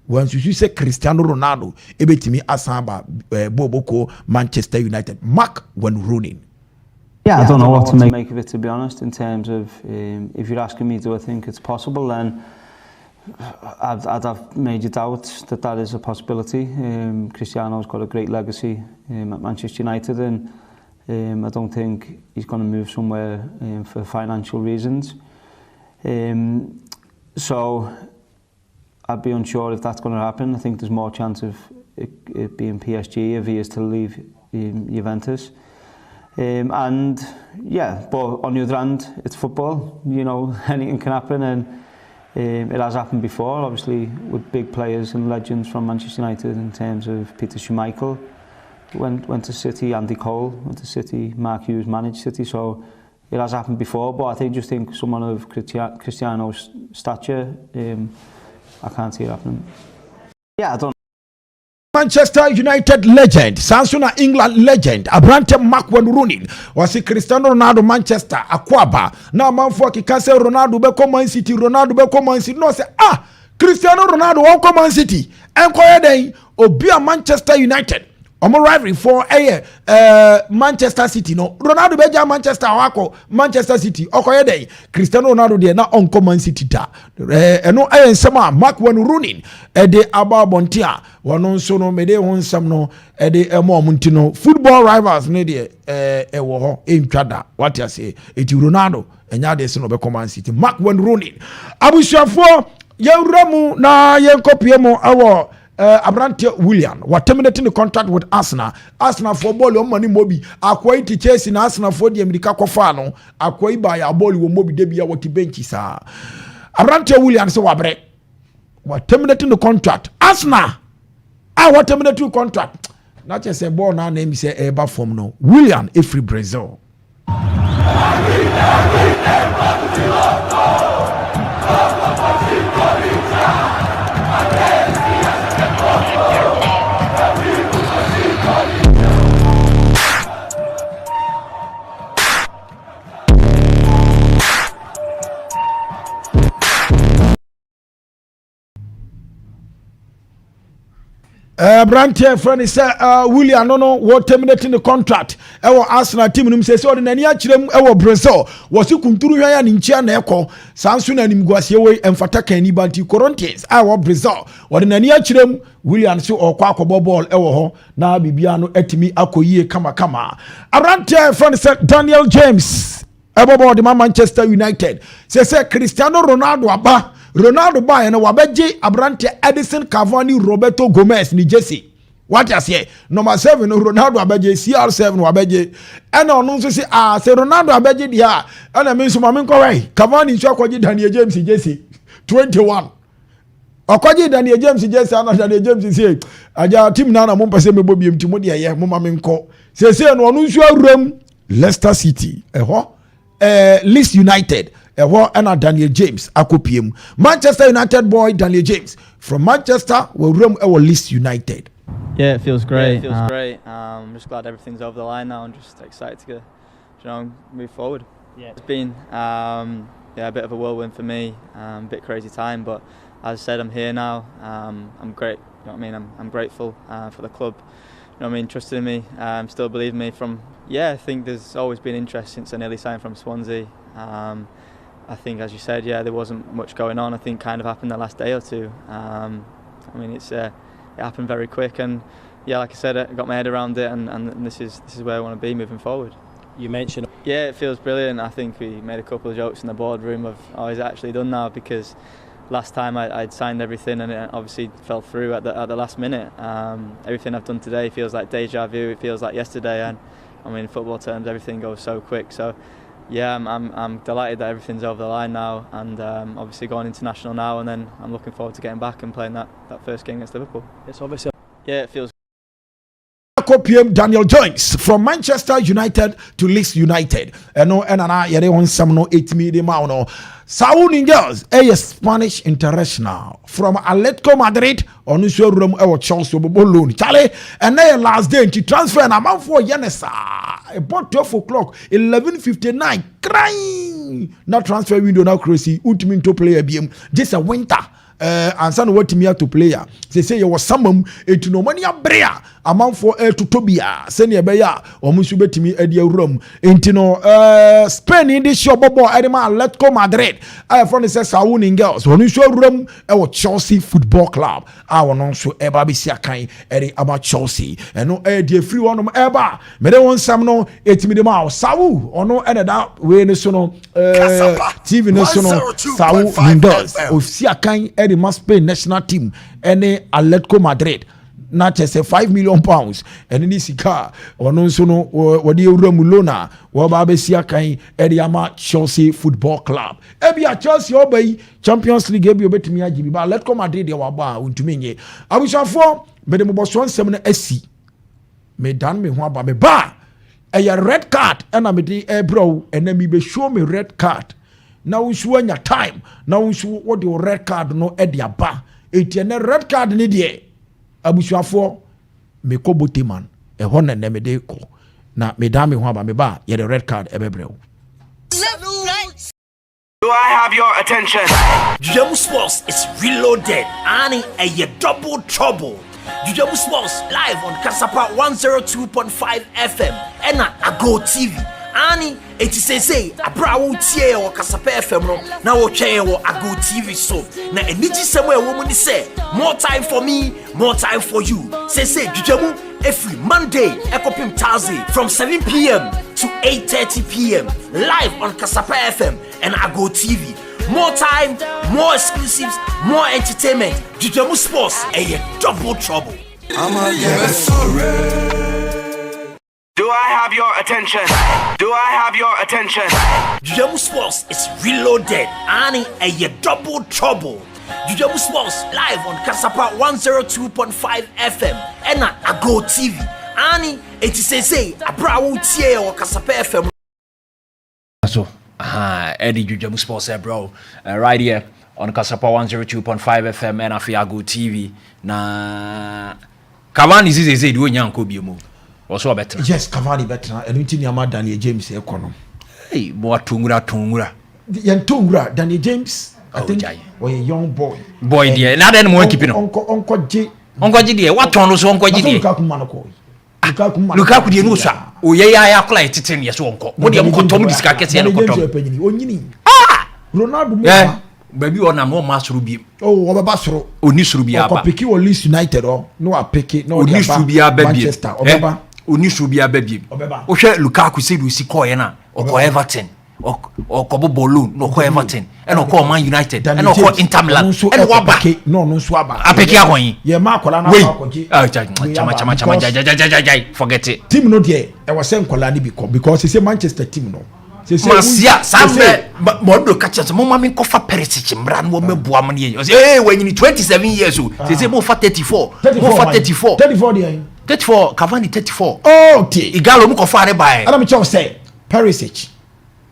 Once you say Cristiano Ronaldo, ebetimi asamba Boboko Manchester United. Mark when running. Yeah, I don't know what to make of it, to be honest, in terms of if you're asking me, do I think it's possible, then I'd have major doubts that is a possibility. Cristiano's got a great legacy at Manchester United, and I don't think he's going to move somewhere for financial reasons. So I'd be unsure if that's going to happen. I think there's more chance of it being PSG if he is to leave Juventus. And yeah, but on the other hand, it's football, you know, anything can happen, and it has happened before, obviously, with big players and legends from Manchester United, in terms of Peter Schmeichel went to City, Andy Cole went to City, Mark Hughes managed City, so it has happened before. But I just think someone of Cristiano's stature, I can't see it happening. Yeah, I don't Manchester United legend, Sansuna England legend, Abrante Mark-Wan Rooney, wasi Cristiano Ronaldo Manchester akwaba. Na manfo akikase Ronaldo be Man City, Ronaldo be Man City. No say Cristiano Ronaldo won Man City. Enkoye den obi a Manchester United. Omo rivalry for Manchester City no. Ronaldo beja Manchester wako Manchester City. Okoye den Cristiano Ronaldo de na onko Man City da. Eno nsema Mark-Wan Rooney de aba bontia wono nso no mede wonsam no de emo omunti no football rivals ne de ewo ho entwada what you say eti Ronaldo enya de se no be Man City Mark-Wan Rooney abusuafo yewramu na yenkopie mo awo Abrante William what terminating the contract with Arsenal for ball o money mobi akwai ti Chelsea na Arsenal for di America kofa no akwai ba ya ball wo mobi de bia what bench sa Abrante William se wabre what terminating the contract Arsenal what terminating the contract not just a ball na name say eba form no William Efri Brazil Brantier friend is William no what terminating the contract ewo Arsenal team nim say odi nani akirem ewo Brazil wasi kunturu hwan ya nchia na ekọ sanso na nim guasie we emfata kan ni banti Corinthians ewo Brazil odi nani akirem William so okwa akobo ball ewo ho na bibia no atimi akoyie kama Brantier friend is Daniel James ebobo de Manchester United say Cristiano Ronaldo aba Ronaldo ba na wabeje Abrante Edison Cavani Roberto Gomez ni Jesse what you say number 7 Ronaldo abeje CR7 wabeje ena onu so say say Ronaldo abeje dia ena me so mame nkowe Cavani so akwaje Daniel James Jesse 21 akwaje Daniel James Jesse ana Daniel James say aja team na mo mpese mebo biem timo de ye mo mame nko say no onu so awuram Leicester City Leeds United and Daniel James akopiem Manchester United boy Daniel James from Manchester will room our Leeds United. Yeah, it feels great. It feels great. I'm just glad everything's over the line now and just excited to move forward. Yeah, it's been a bit of a whirlwind for me, a bit crazy time, but as I said, I'm here now. I'm great. You know what I mean? I'm grateful for the club. You know what I mean? Trusting in me, still believe in me. I think there's always been interest since I nearly signed from Swansea. I think, as you said, there wasn't much going on. I think kind of happened the last day or two. It happened very quick, and like I said, I got my head around it, and this is where I want to be moving forward. You mentioned, it feels brilliant. I think we made a couple of jokes in the boardroom of, is it actually done now? Because last time I'd signed everything, and it obviously fell through at the last minute. Everything I've done today feels like deja vu. It feels like yesterday, and in football terms, everything goes so quick. So. I'm delighted that everything's over the line now, and obviously going international now, and then I'm looking forward to getting back and playing that first game against Liverpool. It's obviously it feels. Daniel James from Manchester United to Leeds United. No 8 million. Saul Ingles, a Spanish international from Atletico Madrid on the room of Chelsea Bologna. Charlie, and then last day to transfer an amount for Yanesa about 12 o'clock, 11:59. Crying. Now transfer window now crazy. Ultimate to play a BM. Just a winter. And son what me to player. They say you was some to no money brea amount for to Tobia. Send your beya or Musubet me at your room. Into Spain in this shop bobo Edema Atletico Madrid. I have found says Saul girls. When you show room our Chelsea Football Club. I will not show Eba Bisiakai Eddie about Chelsea. And no dear free one Eba. Me don't want some no 8 million Saul or no ended up way national TV national Saul girls of Siakai. The must pay national team any Atletico Madrid not just £5 million and in this car or no sono or the Romulona or Babesia Kai Ediama Chelsea Football Club. Ebia Chelsea obey Champions League be bet me ajibi but Atletico Madrid they were ba untumenye. I wish for but the Boston 7 SC me dan me ho ba me ba a red card and I me bro and then me be show me red card. Now we show your time. Now we show what your red card no edia ba. Eti na red card ni die. abusuafo me ko boteman e ho na me de ko na me da me ho aba me ba ye the red card e bebrew. Do I have your attention? Dwidwamu Sports is reloaded and a double trouble. Dwidwamu Sports live on Kasapa 102.5 FM and Ago TV. Ani eti say abrawo tie o Kasapa FM no na wo twen wo Ago TV so na eniji semo e wo mu ni say more time for me, more time for you. Say Dwidwamu every Monday ekopim Thursday from 7 p.m. to 8:30 p.m. live on Kasapa FM and Ago TV. More time, more exclusives, more entertainment. Dwidwamu Sports a double trouble. Do I have your attention? Do I have your attention? Dwidwamu Sports is reloaded and a double trouble. Dwidwamu Sports live on Kasapa 102.5 FM and Ago TV. And it is say abrawo tie o Kasapa FM. So, Eddie Dwidwamu Sports bro, right here on Kasapa 102.5 FM and Ago TV. Na Cavani say do nyanko biemu. Also better. Yes, Cavani better. And we ama Daniel James ekono. Hey, more tungura. Yan tungura Daniel James. I think or a young boy. Boy dear, not anyone keeping on. Uncle J. Dear, what on was Uncle J? Lukaku de Nusa. O ya quite 10 years uncle. What do you want to discuss? Ronaldo. Yeah, baby on a more master ruby. Oh, Basro. Unisrubia. Picky or Leeds United or no, I pick it. No, Unisrubia Manchester or Unisrubia baby. Osha Lukaku said we see Koyana or Everton. Or Kobo Bolu, no Everton, and or Man United, and or Inter Milan, and Wabaki, no Swaba. Apekia, yeah, Marcolana, forget it. Team no dear, I was saying Colani because it's a Manchester team, no. Masia, Sam, but Modo catches Mamma Kofa Perisic, Bran woman Buamani. Hey, when you 27 years old, they say more for 34, more for 34, 34, Cavani 34. Oh, Igalo Mukofare by. And I'm just say Perisic.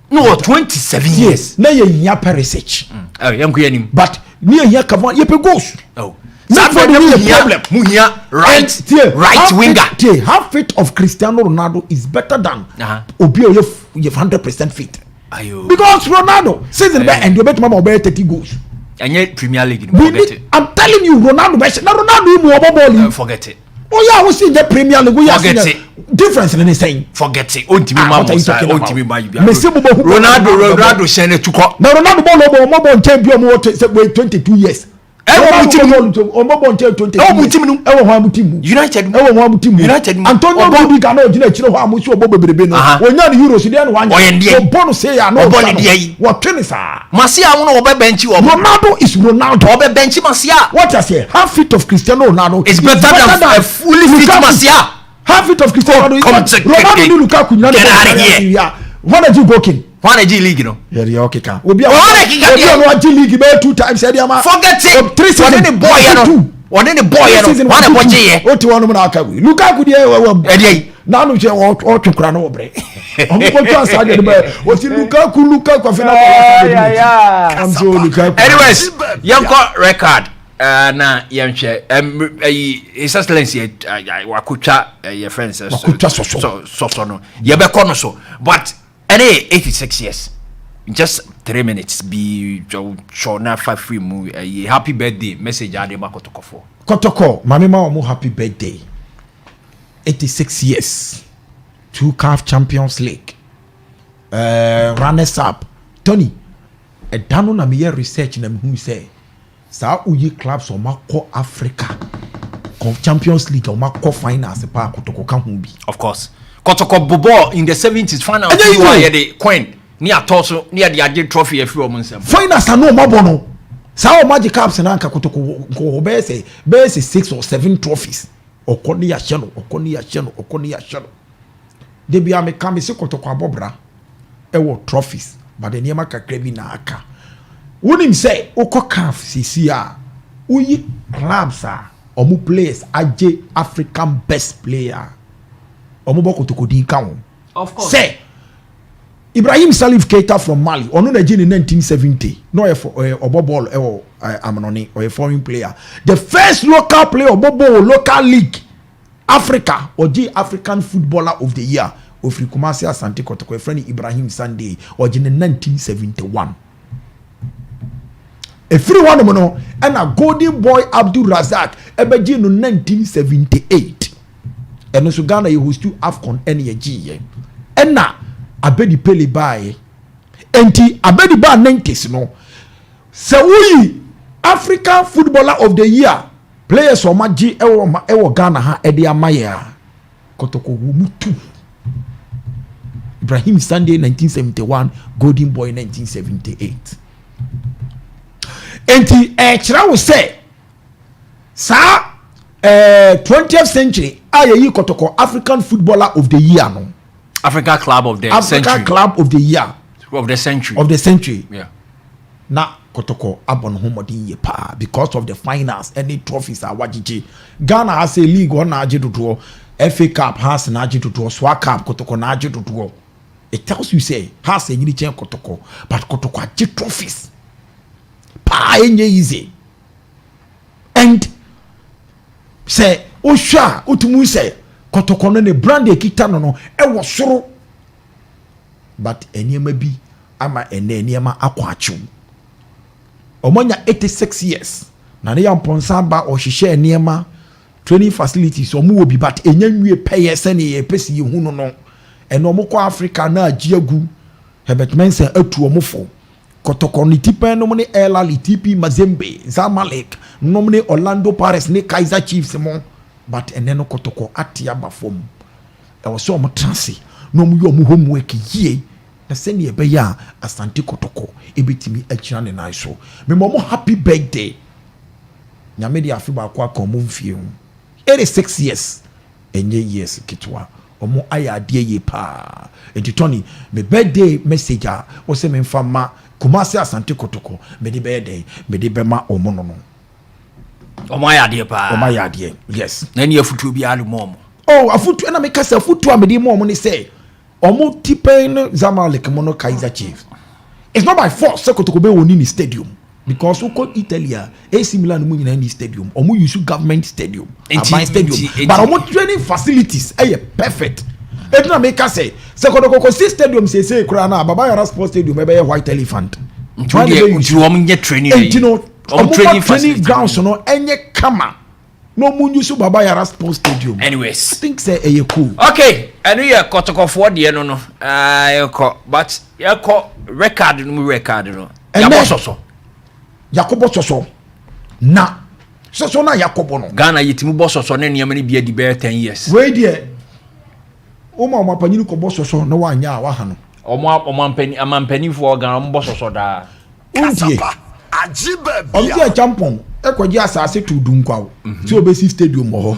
No, 27 years. Na ye Perisic. Oh, yam kuyanim. But near here Cavani ye goes. Oh. Not for the problem. Muhia right winger. Half fit of Cristiano Ronaldo is better than Obio you 100% fit. Ayo. Because Ronaldo season back and you bet mama obey 30 goals. And yet Premier League I'm telling you Ronaldo Ronaldo forget it. Oh yeah, we see the Premier League. We forget it. Difference in anything. Forget it. On TV Ronaldo send to call. Now Ronaldo more champion more 22 years. United. Antonio Rubi cannot know how much when you're Euros, you don't want bonus say what tennis are. Masia bench you. Ronaldo is Ronaldo bench Masia. What I say, half fit of Cristiano Ronaldo is better than a fully fit Masia. Half fit of Cristiano Ronaldo. Lukaku, get out of here. What are you working? One G League, you know. Yeah, okay, can. We be one G League 2 times. Forget it. 3 seasons. Boy, you know. One any boy, you know. One boy, yeah. What you want to know? Lukaku, yeah. Now no je o to kra no bre. On go to answer the boy. What Lukaku final. Yeah. I'm so Lukaku. Anyways, Yanko record. Na yamche his excellency wakucha your friends so no. Ye be kono so. But and 86 years, just 3 minutes. Be show na 5 free movie. Happy birthday message. Adema Kotoko. Kotoko, Mamima Omo happy birthday. 86 years, 2 CAF Champions League. Runners up. Tony, a dano na miye research na who say, sa uyi clubs o mako Africa, Champions League o mako finals pa Kotoko kanhumbi. Of course. Kotoko Bobo in the 70s final the Queen near Tosso near the Adil trophy a few months. Finals are no mabono. Sao magic caps and Anka Kotoko base 6 or 7 trophies. Okonia Channel. They be a mekami Kotoko Bobra. Ewo trophies. But the Niamaka Krebi na aka. Wouldn't say Oko Calf CCR. Uyi clubs are Omu players AJ African best player. Of course. Say, Ibrahim Salif Keita from Mali ono na in 1970 no obo ball Amanoni or a foreign player. The first local player obo local league Africa or the African footballer of the year of Kumasi Asante Kotoko friend Ibrahim Sunday or in 1971. A free one mono and a golden boy Abdul Razak ebeji no 1978. And also Ghana you host to AFCON NEG. And na abedi pele bae enti abedi ba 90s no se wuyi African footballer of the year players o maji ewo Ghana ha ede amaya Kotoko mutu Ibrahim Sunday 1971 golden boy 1978 enti chira wo say sa 20th century ayi Kotoko African footballer of the year no Africa Club of the Africa Century. Club of the Year. Of the Century. Of the Century. Yeah. Na Kotoko abon homodi ye pa because of the finals any trophies are wajiji. Ghana has a league on aje to FA Cup has na aje to SWA Cup Kotoko na aje to. It tells you say has a yini chen Kotoko but Kotoko aje trophies. Pa enye easy. And say osha utumu say Kotoko no ne brand ekita no e wo soro but enema bi ama enema akwachu omonya 86 years na ne yamponsa ba o hihye enema training facilities omo wo bi but enyanwie peye se ne ye pesi ye hu no eno mo kwa Africa na agiagu Herbert Mensah atu omofo Kotoko ni tipen no ne Ela Litipi Mazembe Zamalek no ne Orlando Pirates ne Kaizer Chiefs mo but eneno Kotoko atia bafom e wo so mo transi no mu yo mu homework yie na se ne be ya Asante Kotoko ebetimi akira ne nan so me mo happy birthday nyame dia afi ba kwa kom mfie hu 86 years enye years kitwa omo aya ade ye pa enti Tony me birthday message a wo se me mfama Kumasi Asante Kotoko me di birthday me di bema omo no Omo ayade pa. Omo ayade. Yes. Na ni afutu bi alu mom. Oh, afutu na me kasa afutu a me di mom ni say. Omo tipen Zamalek mono Kaizer Chiefs. It's not by force say Kotoko be woni ni stadium because uko Italia AC Milan mu nyina ni stadium. Omo use government stadium. Stadium. But omo training facilities perfect. Et na me kasa say Kotoko stadium say kura na Baba Yara Sports Stadium be white elephant. Try to omo get training. You know training grounds no enye kama no munyu so Baba Yara Sports Stadium. Anyways, I think say cool. Okay, enu ye Kotoko for de no but ye ko record no Yakobo soso na soso na Yakobo no Ghana yetimu boss soso na niyama ni bia di be 10 years. We there o panyin ko boss soso na wanya wa ha no amampani for Ghana boss soso da Kasapa ajibe champion ekwaji asase to dunkwa ti obesi stadium ho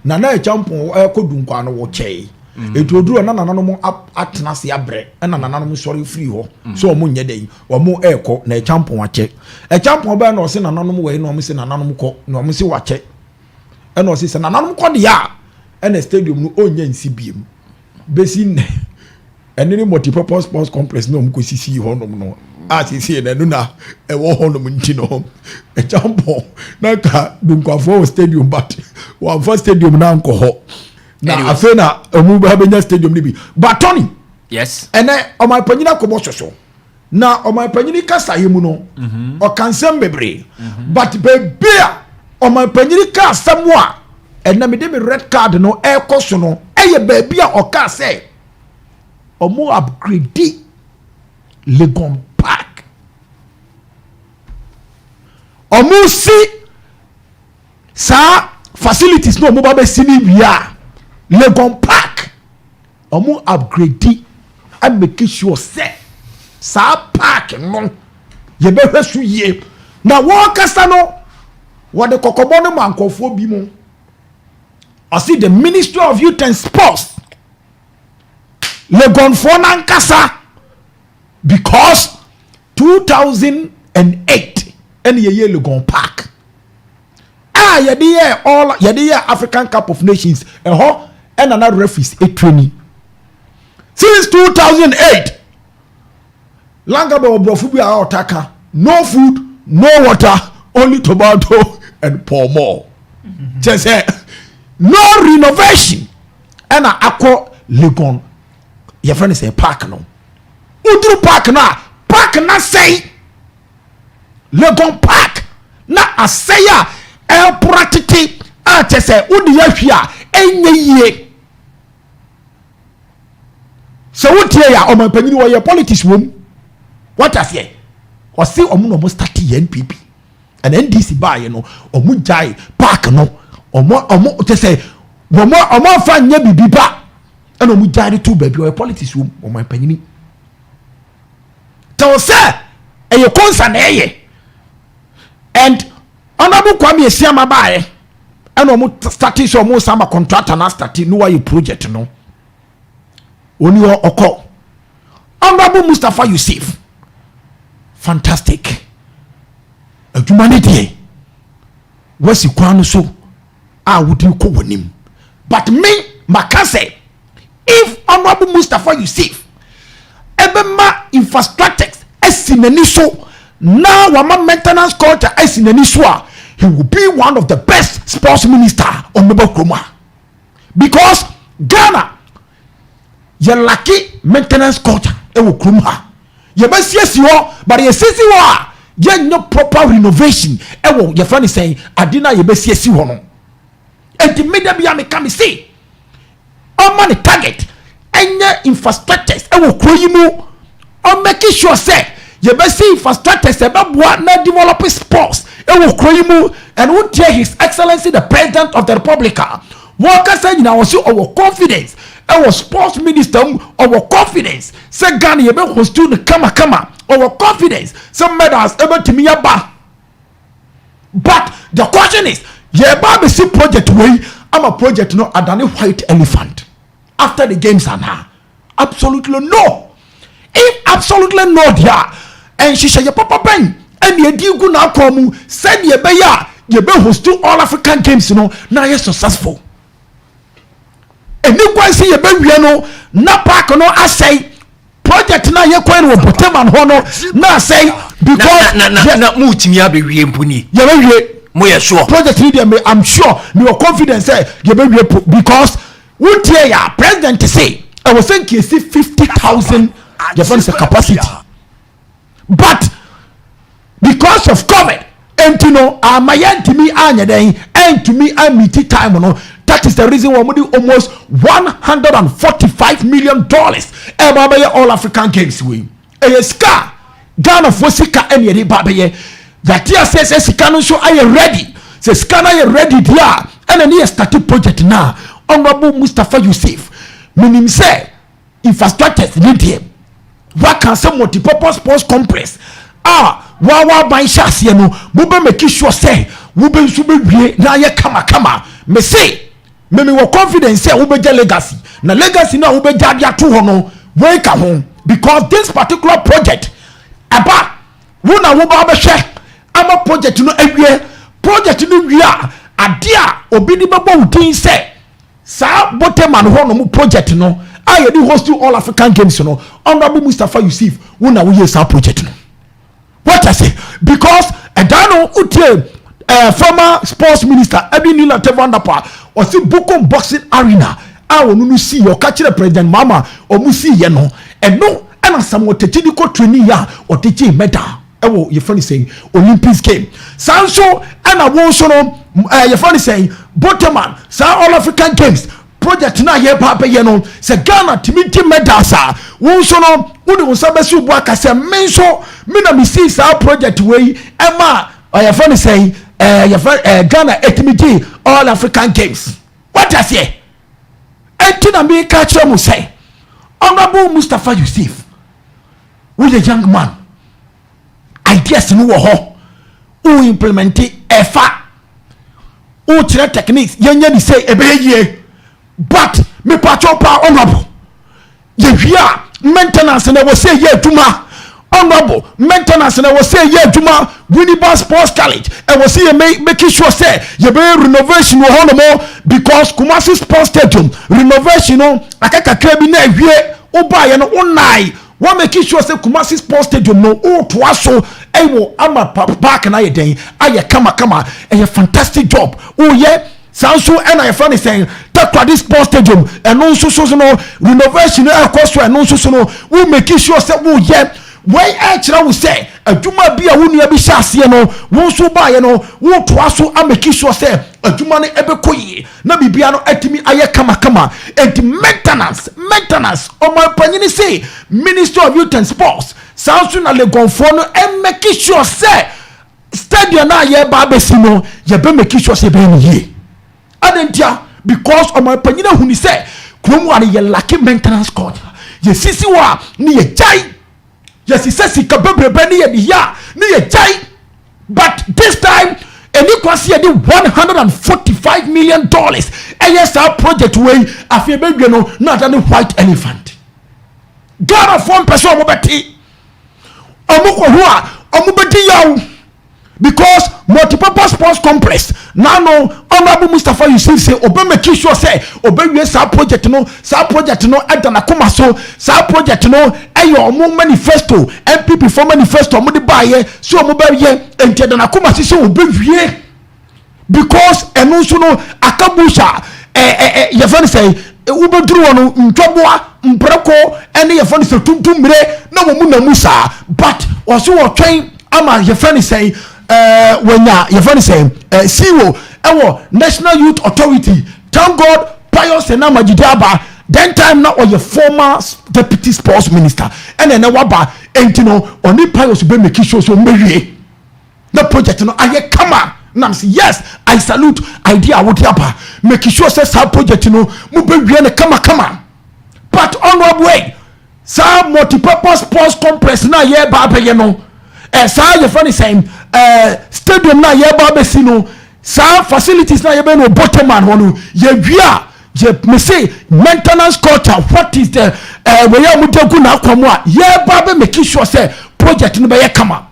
na champion ekodunkwa no wo chei etu oduro na nananom atena se abre na nananom sorry free ho so omo nye dey omo eko na champion wache champion ba na o se nananom we na omo se nananom ko na omo se wache na o se nananom ko de ya na stadium no onye nsibiem besi ne enini multipurpose sports complex no mko sisi honom no asisi na no na e wo honom nti no e champion na ka dunkwa stadium but one first stadium na nko ho na afena omu ba benya stadium ni bi but Tony yes ene o my panyina ko bososo na o my panyini kasa yemu no o kansem bebre but bebia o my panyini ka samwa ene me de me red card no e koso no eye bebia o ka say omo upgrade Legon Park omo si sa facilities no mo ba be sini bia Legon Park omo upgrade and make sure say sa park no ye be hwesu ye na wo kasa no wo de kokobo no mankofo bi mu I see the Ministry of Youth and Sports Legon for Nankasa because 2008 and ye Legon Park yedi African Cup of Nations and another referees a training since 2008 Langa be obrofu bi a otaka. No food, no water, only tomato and pour more. Just say no renovation. And akọ Legon. Your friend say park no. Udru park na say Legon park na asaya el pratiti a chese udi ya hwia enye yie. So what here ya omanpanyin wo ye politics wom. What as here? O say omo no mo start NPP. And NDC ba ye no omo jai park no omo chese omo fa nya bibi ba. And omo jai to baby o politics wom omanpanyin. Tell say e ye concern eye. And honorable Kwame Esiama bae and omo starting so omo sama contractor na starting no why project no. Oni oko honorable Mustafa Yusuf fantastic humanity wasi kwano so a wudi ko wonim but me makase if honorable Mustafa Yusuf ebema infrastructures esinani so now wama maintenance culture esinani so he will be one of the best sports minister on Mebo Kroma because Ghana ye lucky maintenance culture e wo krum ha ye ba siesi ho but ye siesi ho a ye no proper renovation e wo ye fa ni say adina ye ba siesi ho no enti media bia me come say on money target enye infrastructures e wo kro yi mu on make sure say ye ba see infrastructures e ba boa na develop sports e wo kro yi mu and who tear his excellency the president of the republic what can say na was our confidence our sports minister our confidence say Ghana ye be host to kama our confidence some medals able to me ba but the question is ye ba be see project way am a project no adani white elephant after the games and her absolutely no if absolutely no there and she say ye papa ben and ye di gu na akomu said ye be ya ye be host to all African games no na ye successful. And you guys see a baby no na park no I say project na ye kwen wo boteman hono na say because na mutimi abewie mpuni ye bewie mo ye sure project ni dey I'm sure me confidence say ye bewie because what here ya president say I was saying he see 50,000 different capacity but because of COVID and to know amayantimi anya den and to me I meet time no. That is the reason why we do almost $145 million every all African games we. Ska Ghana for sika any de babaye. That year says sika no show are you ready? Says sika are you ready there? And then he started project now. Honorable Mustafa Yusuf. Meaning say infrastructure need him. What can some multi-purpose sports complex? Wawa by shas no. Mube make sure say mube sube wie na ye kama. Me say me wo confidence say we be legacy na legacy na we be dia to ho no we ka ho because this particular project aba wo na wo ba be hwe ama project no awie project no wie ade a obi ni bebo udin say sa boteman ho no mu project no aye di host to all African games no honorable Mustafa Yusuf wo na wo ye sa project no what I say because edano utie former sports minister Ebinila Tevandapa or see Bukom boxing arena wonu see your catch the president mama or musi ye no and no and some what technical training ya or teaching medal your friend is saying Olympics game sanso and a won no your friend is saying Boteman sa all African games project na ye papa ye no se Ghana timiti medal sa won so no wo de sabe su bo aka se menso me na me see sa project wey ema your friend is saying Ghana etimiti all African games. What does he? Etina me catch you say. Honorable Mustafa Yusuf, with a young man, ideas no ho, who implement EFA, who train techniques, yenye say ebeye, but me patropa honorable. Ye here maintenance and I will say ye tuma. Honorable maintenance and I will say yeah juma Winnipeg Sports College I will see making sure say you be renovation no more because Kumasi Sports Stadium renovation no akaka krabi na ewie oba ye no onai One make sure say Kumasi Sports Stadium no to aso ewo ama park na yeden aye kama a fantastic job. Oh yeah, Sanso and I funny saying that this sports stadium and also so no renovation cost and also so no we make sure say oh yeah why actually we say adwuma bia wo nua bi hyase no wo so ba ye no wo to aso ameki sure say adwuma no ebekoyi na bibia no atimi aye kama and maintenance o my panyini say Minister of Youth and Sports Sanso na legonfo no emeki sure say stadium na ye ba besi no ye be make sure say be ye adentia because o my panyina huni say kromu are ye lucky maintenance court ye sisi wa ni ye jai. Yes, he says he can be but this time and you can see $145 million. And yes, our project way I feel maybe not any white elephant. God of one person because multipurpose sports complex now no honorable Mustafa Yusuf say obe make sure say obe we sa project no edana kuma so sa project no eyo omo manifesto MPP for manifesto omo de baye so omo ba ye enti edana kuma so obe wie because eno so no akabusha ye fan say ubeduru wono ntwaboa mpreko ene ye fan say tuntumre na mo mu na musa but also wo twen ama ye fan say when your friend say CEO National Youth Authority thank God Pius and Namajidaba then time now or your former deputy sports minister and then waba and you know only Pius be make sure so marry the project no aye come on nam say yes I salute idea what yapa make sure say sa project no mu be wie na come but honorable way sa multipurpose sports complex na ye ba be ye no sa your friend is saying stadium na ye ba be sino sa facilities na ye be no bottom man hono ye wia je me say maintenance culture what is the we ya mutagu na akwamo a ye ba be make sure say project no be ye kama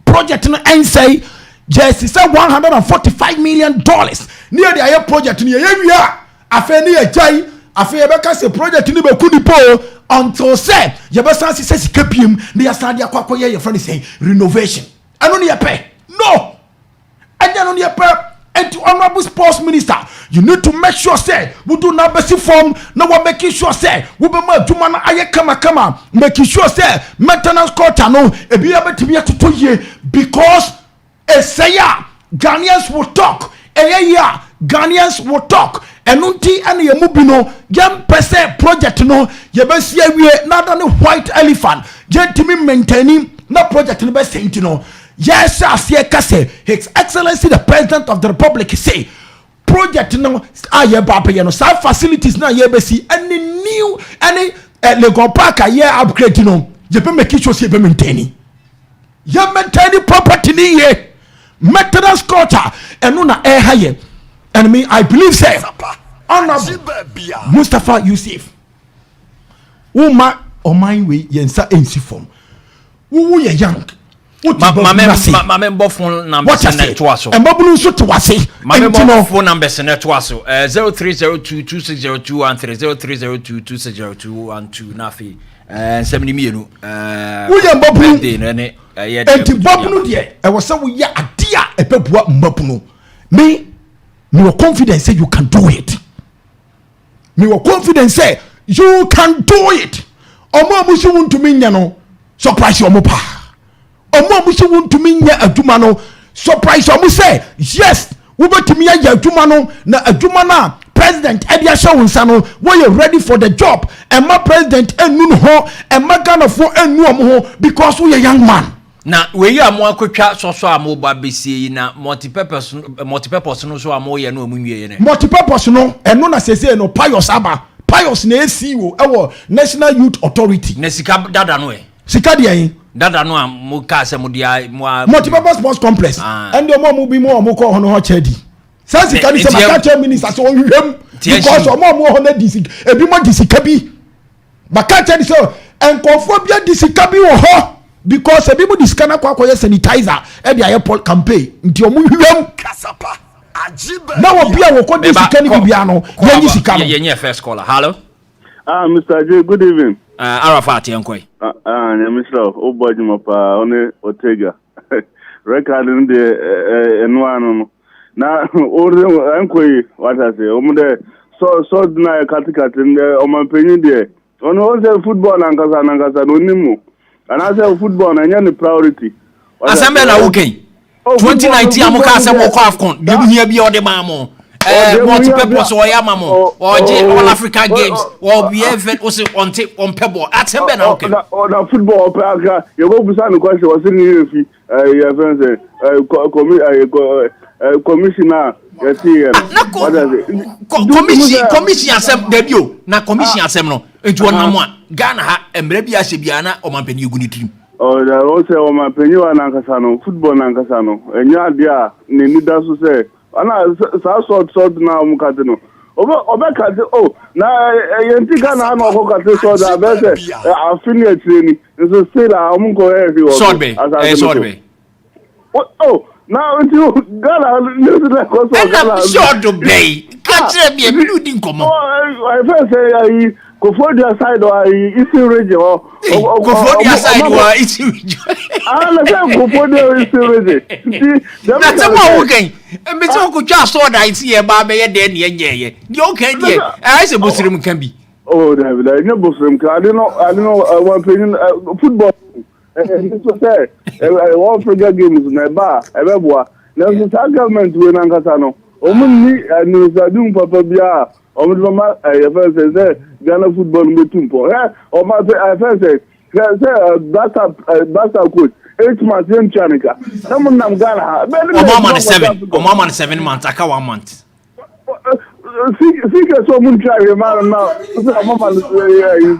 project no en say just say $145 million near the aye project no ye wia afa ni ye jai afa ye be ka say project no be kunipo until say ye be san say sikapiem na ya san dia kwakọ ye friend say renovation anu ne ye pay no and then on your and to honorable sports minister you need to make sure say we do not basic form no one making sure say we be ma dwuma na aye kama making sure say maintenance culture no e be able to be to ye because Esaya Ghanaians will talk Ghanaians will talk enunti ene ye mubino gem pese project no ye be sia wie na da white elephant gentimi maintaining na project no be senti no. Yes, as ye kase, His Excellency the President of the Republic say project no aye baba ye no sa facilities na ye be see any new any Legon Park a year upgrade no ye be make sure say be maintaining property ni ye maintenance culture enu na haye and me I believe say honorable Mustafa Yusuf uma o mind we yensa ensi form wo ye young Mame phone number senetwaso. Embabulu so to wase. Mame phone number senetwaso. 0302260213 nafi. Semini mienu. Wo ye mbabulu ne enti babulu de e wo se wo ye ade a epebua mbabulu. Me were confidence say you can do it. Me were confidence say you can do it. Omo amusu wuntumi nya no surprise omo pa. Omo amusu wuntumi nya adwuma no surprise omo say yes we betumi ya adwuma no na adwuma na president Edia Shawunsa no when you ready for the job and my president enu ho and my Ghana for enu omo ho because we a young man. Na we ya mo akotwa soso amo ba besie na multipurpose no so amo ye no omunwie ne multipurpose no eno na sese no Pius na CEO ewo National Youth Authority na sika dada no sika de yin dada no mo ka se mo dia mo multipurpose sports complex and the mo bi mo ko hono ho chedi say sika ni se maka minister so hwem because mo ho na disik ebi mo disika bi maka chedi so enkofo bia disika bi wo ho because people discana kwa sanitizer e dia airport campaign nti omu hwem Kasapa ajibe na wo bia wo ko discana bi bia no yenye first caller hello Mr. J, good evening. Arafat yankoi Mr. Obajimapa, only Otega. Record in the Enwano. Now, what I say, so deny Katikat in the Oman Penny there. On all the football and Kazanangasa, no Nimu. And I say football and any priority. Asambela okay. 2019 amuka asemo kwa AFCON. Dem here be all the mamo. Multi-purpose or Yamamo or All African Games or BF on pebble. Asambela okay. Or the football park, you go beside the question was in here commissioner. Commission asem debut na commission asem no eju onamwa Ghana ha emre bia hyebiana o mampani eguni trim. Oh, there also my penny and Ankasano, football Ankasano, and ya dear, Nida so say, and I sort now Mukatino. Obeka, oh, now Yantika no Hokate so that better affiliate training is a still Amunko Sorbe. Oh, now you Ghana, short to bay. Catch me a building come on. I first say, go for the side or Eastern region or go for the side or Eastern region. Go for the Eastern region. That's a okay. And Mr. Uncle just saw that I see a baby at the end. You okay? I say Muslim can be. Oh, David, I know Muslim. I don't know. One opinion football. I want to get games in a bar. There's a government with Ankasano. Omuni and Zadum Papa Bia. Omama, I first say Ghana football meeting. Or my first say Basta coach. 8 months in Chanika. Someone nam Ghana. Mama 7 months. I can't 1 month. See, so much try man now. Mama is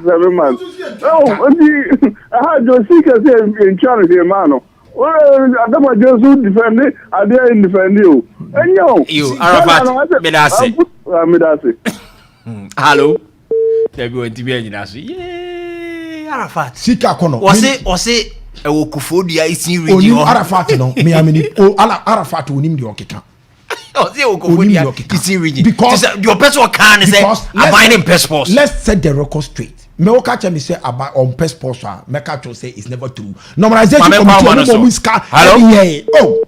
7 months. Oh, I had your seeker in Charity, man. Well, I don't just defend it. I dare defend you. And you, Arafat, Medasi. Hello. They're going to be in Medasi. Yeah, Arafat. Sika Kono. Was it a Wokufodia is in region? Arafat, no, me, I mean, Arafat will name the Okika. Because your personal can is abiding passport. Let's set the record straight. Me o catch me say about on passport me catch say it's never true. Normalization committee oh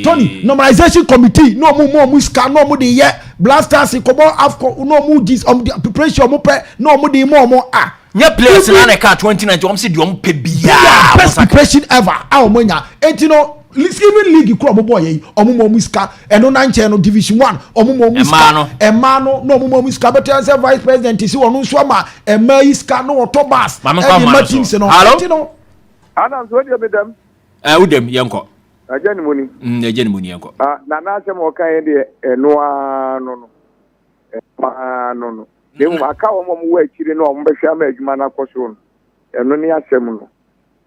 Tony, normalization committee no more muska no more the blasters come on afco no more this the preparation mo pe no more the more nya players na na ka 2019 am say the am pe bia best preparation ever omonya etino even league kro boy omo muska eno na nche no division 1 omo muska emano no omo muska but say vice president si wonu so ma ema iska no otobas e teams no etino Adam so dey bedam udem yenko ajani muni ajani muni yenko na na se mo kan de eno no no dem aka wo mo wa akire no mo behwa ma adwuma na koso no eno ne asem no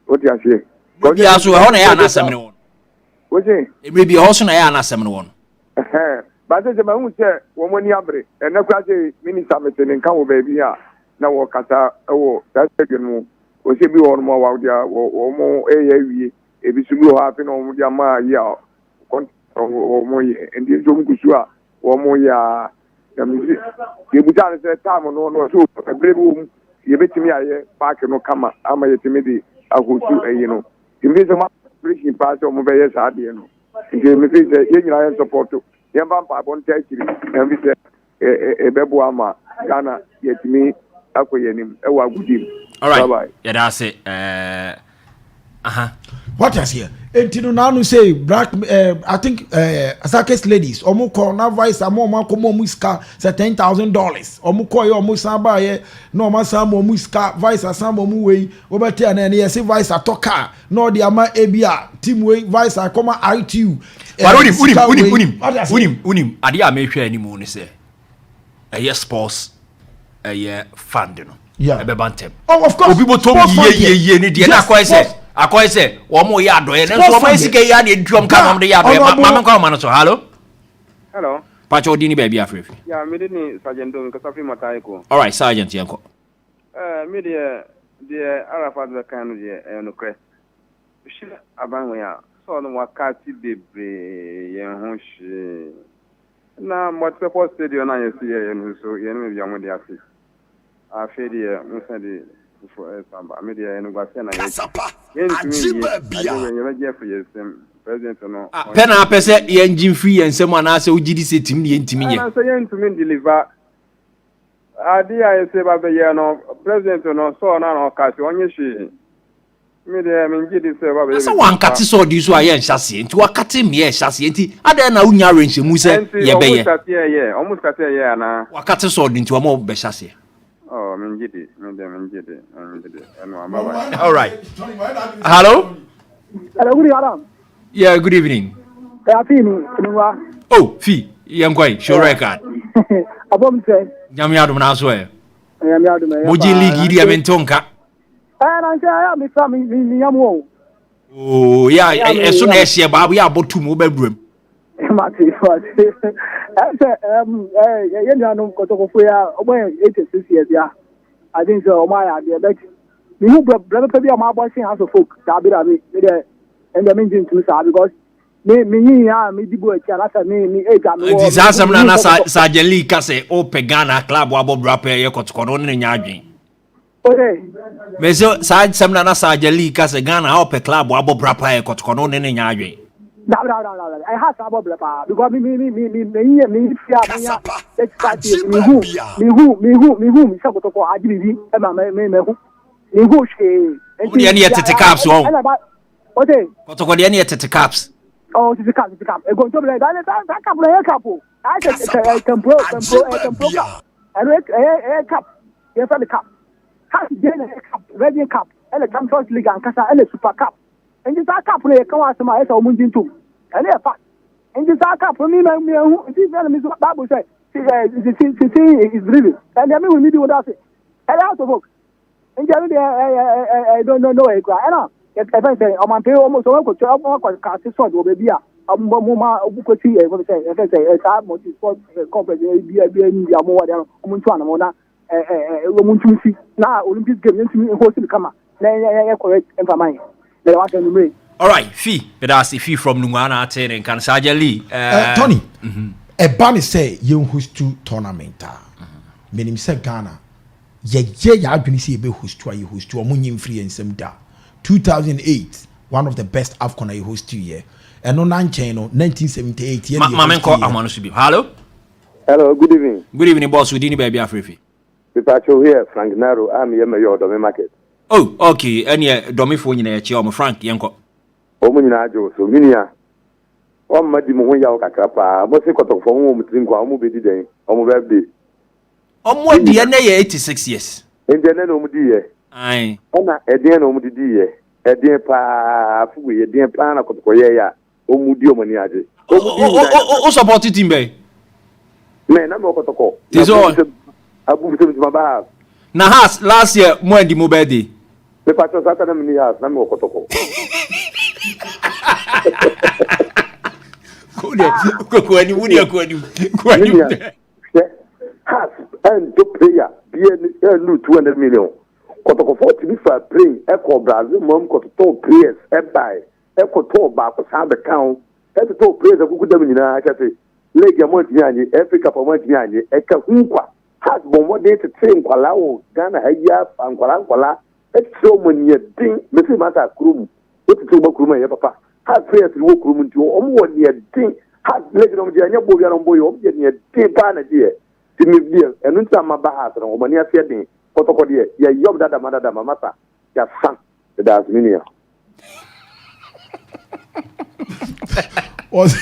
odi ase ko ya so ho na ya na asem no Oje maybe also na ya na asem no won ba se ma hu se wo mo ni abre ene kwa se minister metene nka wo ba bi a na wo kata wo that second mo o se bi won mo wa dia wo mo wie e bi su bi ho afi no mo dia ma ya kon wo mo ye ndi so mkusu a wo mo ya na mi ye buta ne se time no so ebre bi wo ye betimi aye park no kama ama ye timi di ahosu ayi no timi se ma preaching pass o mo be yes ade no nti me fi se ye nyina ye support ye ba pa bon takiri en bi se e bebo ama Ghana ye timi akoyenim e wa gudim. All right, bye. Yeah, that's it. What is here? Entino now say black. I think Asakes ladies. Omo call na vice amo komo muska say $10,000. Omo call yo musamba ye no masamba muska vice asamba mu wey. Obeti ana ye say vice atoka no the ama ebia team wey vice akoma ITU. But unim. Adi a mehwe animu ni say. Sports fund no. Yeah. Oh, of course. People told me ye ni na akwai say wo mo ya do ye na so ma sika ya na eduam ka mo de ya do ma ko ma no so hello pacho di ni ba bia afrefi ya me de ni sergeant don Kasapa matai ko. All right, sergeant yanko me de Arafat the kind of no kre shila aban we ya so no wakati bebre ye ho hwe na mo support stadium na ye see ye no so ye no bia mo de ase afedi ye mo say de for Samba. Media and Guasena. Kasapa. President no. Pen up say engine free and someone else who did say team the team. I say to me deliver. Idea say baba ye no president no so na no ka se onye shi. Media me ngidi say baba. So one cat so di so aye nhase nti wakate me e nhase nti ada na unya range mu say ye be ye. Almost kat ye na. Wakate so di nti o mo be nhase. Oh, me ngidi. All right. Hello? Hello, good evening. Yeah, good evening. Oh, Fee, young guy, show record. Abom say. Yamiadum na so e. Moji league idi amentonka. And I am from Yamu. Oh, yeah, as soon as you babu ya botu mo bedroom. Mati, I said, you know, Kotokofuya, over 86 years, yeah. I think so, my idea. But you brother, maybe my boy saying as a folk, Tabi, and the engine to Sa because me, Dibu, me, disaster na Sajeli Kase, O Pegana Club, Wabo Brape, Yokotkonon in Yagi. Okay. Meso Saj Samna Sajeli Kase Gana, Ope Club, Wabo Brape, Kotkonon in Yagi. No, I have a blabber because me, Sakotoko, I didn't Emma, me, who she, any at the caps wrong. Okay. What got any at the caps? Oh, it's a cup. I go to that couple. I can pro, and a cup. Yes, the cup. Has been a cup, ready cup, and a Champions League and Casa and a Super Cup. And this are cup play come out to my own too. And they're fat. And this are cup for me, it is very what Bible says. Is driven. And I mean, we need to do that. And out of book. And I don't know. I know. If I say, I'm pay almost all the job or cast this one will be a Moma Bukosi, if I say, a time multi sport company, be a more than Muntuana, Muntusi. Now, Olympic Games hosting the camera. Correct information. They want to read. All right, Fee, but that's the Fee from Nungana 10 and Kansaja Lee. Tony, a bunny say you host two tournament. Meaning, say Ghana. I've been see a bit host to a host to a Munim free and some da. 2008, one of the best AFCON I host 2 year. And on 1978. Mamenko Amanusibi. Hello, good evening. Good evening, boss. We didn't baby Afrifi. Pipacho here, Frank Naro. I'm here, Mayor of the market. Oh, okay. And yeah, Domifo in a chair, Frank Yanko. Omuninajo, so Minia. Oh, Madame Kasapa. What's the cut of home between Guamu today? On my birthday. On what DNA 86 years. In the end of the year. Aye. Ona edien no mudi die edien pa fu edien plan na kotokoye ya omudi omani ade o support team be me na mo kotoko tizo abu bitu maba na has last year mo andi mo birthday me pato sata na mini has na mo kotoko ko ani wudi ko ani has and to player be no 200 million kotoko 40 before playing echo Brazil mom koto players buy echo to ba ko sa be count eto to players ku kudam nyina akate league amount nyanye Africa amount nyanye eka hunkwa has bombo de to train kwala o Ghana haya ankwala etso monye din me se mata krum etso ba krum ya papa has players wo krum nti o mo ne din has league no je anya bo bia no boy o je ne din pa na die ti me bia enu nta ma ba has no o mani afia din kotoko die ya yob dada mata ya san da azminia was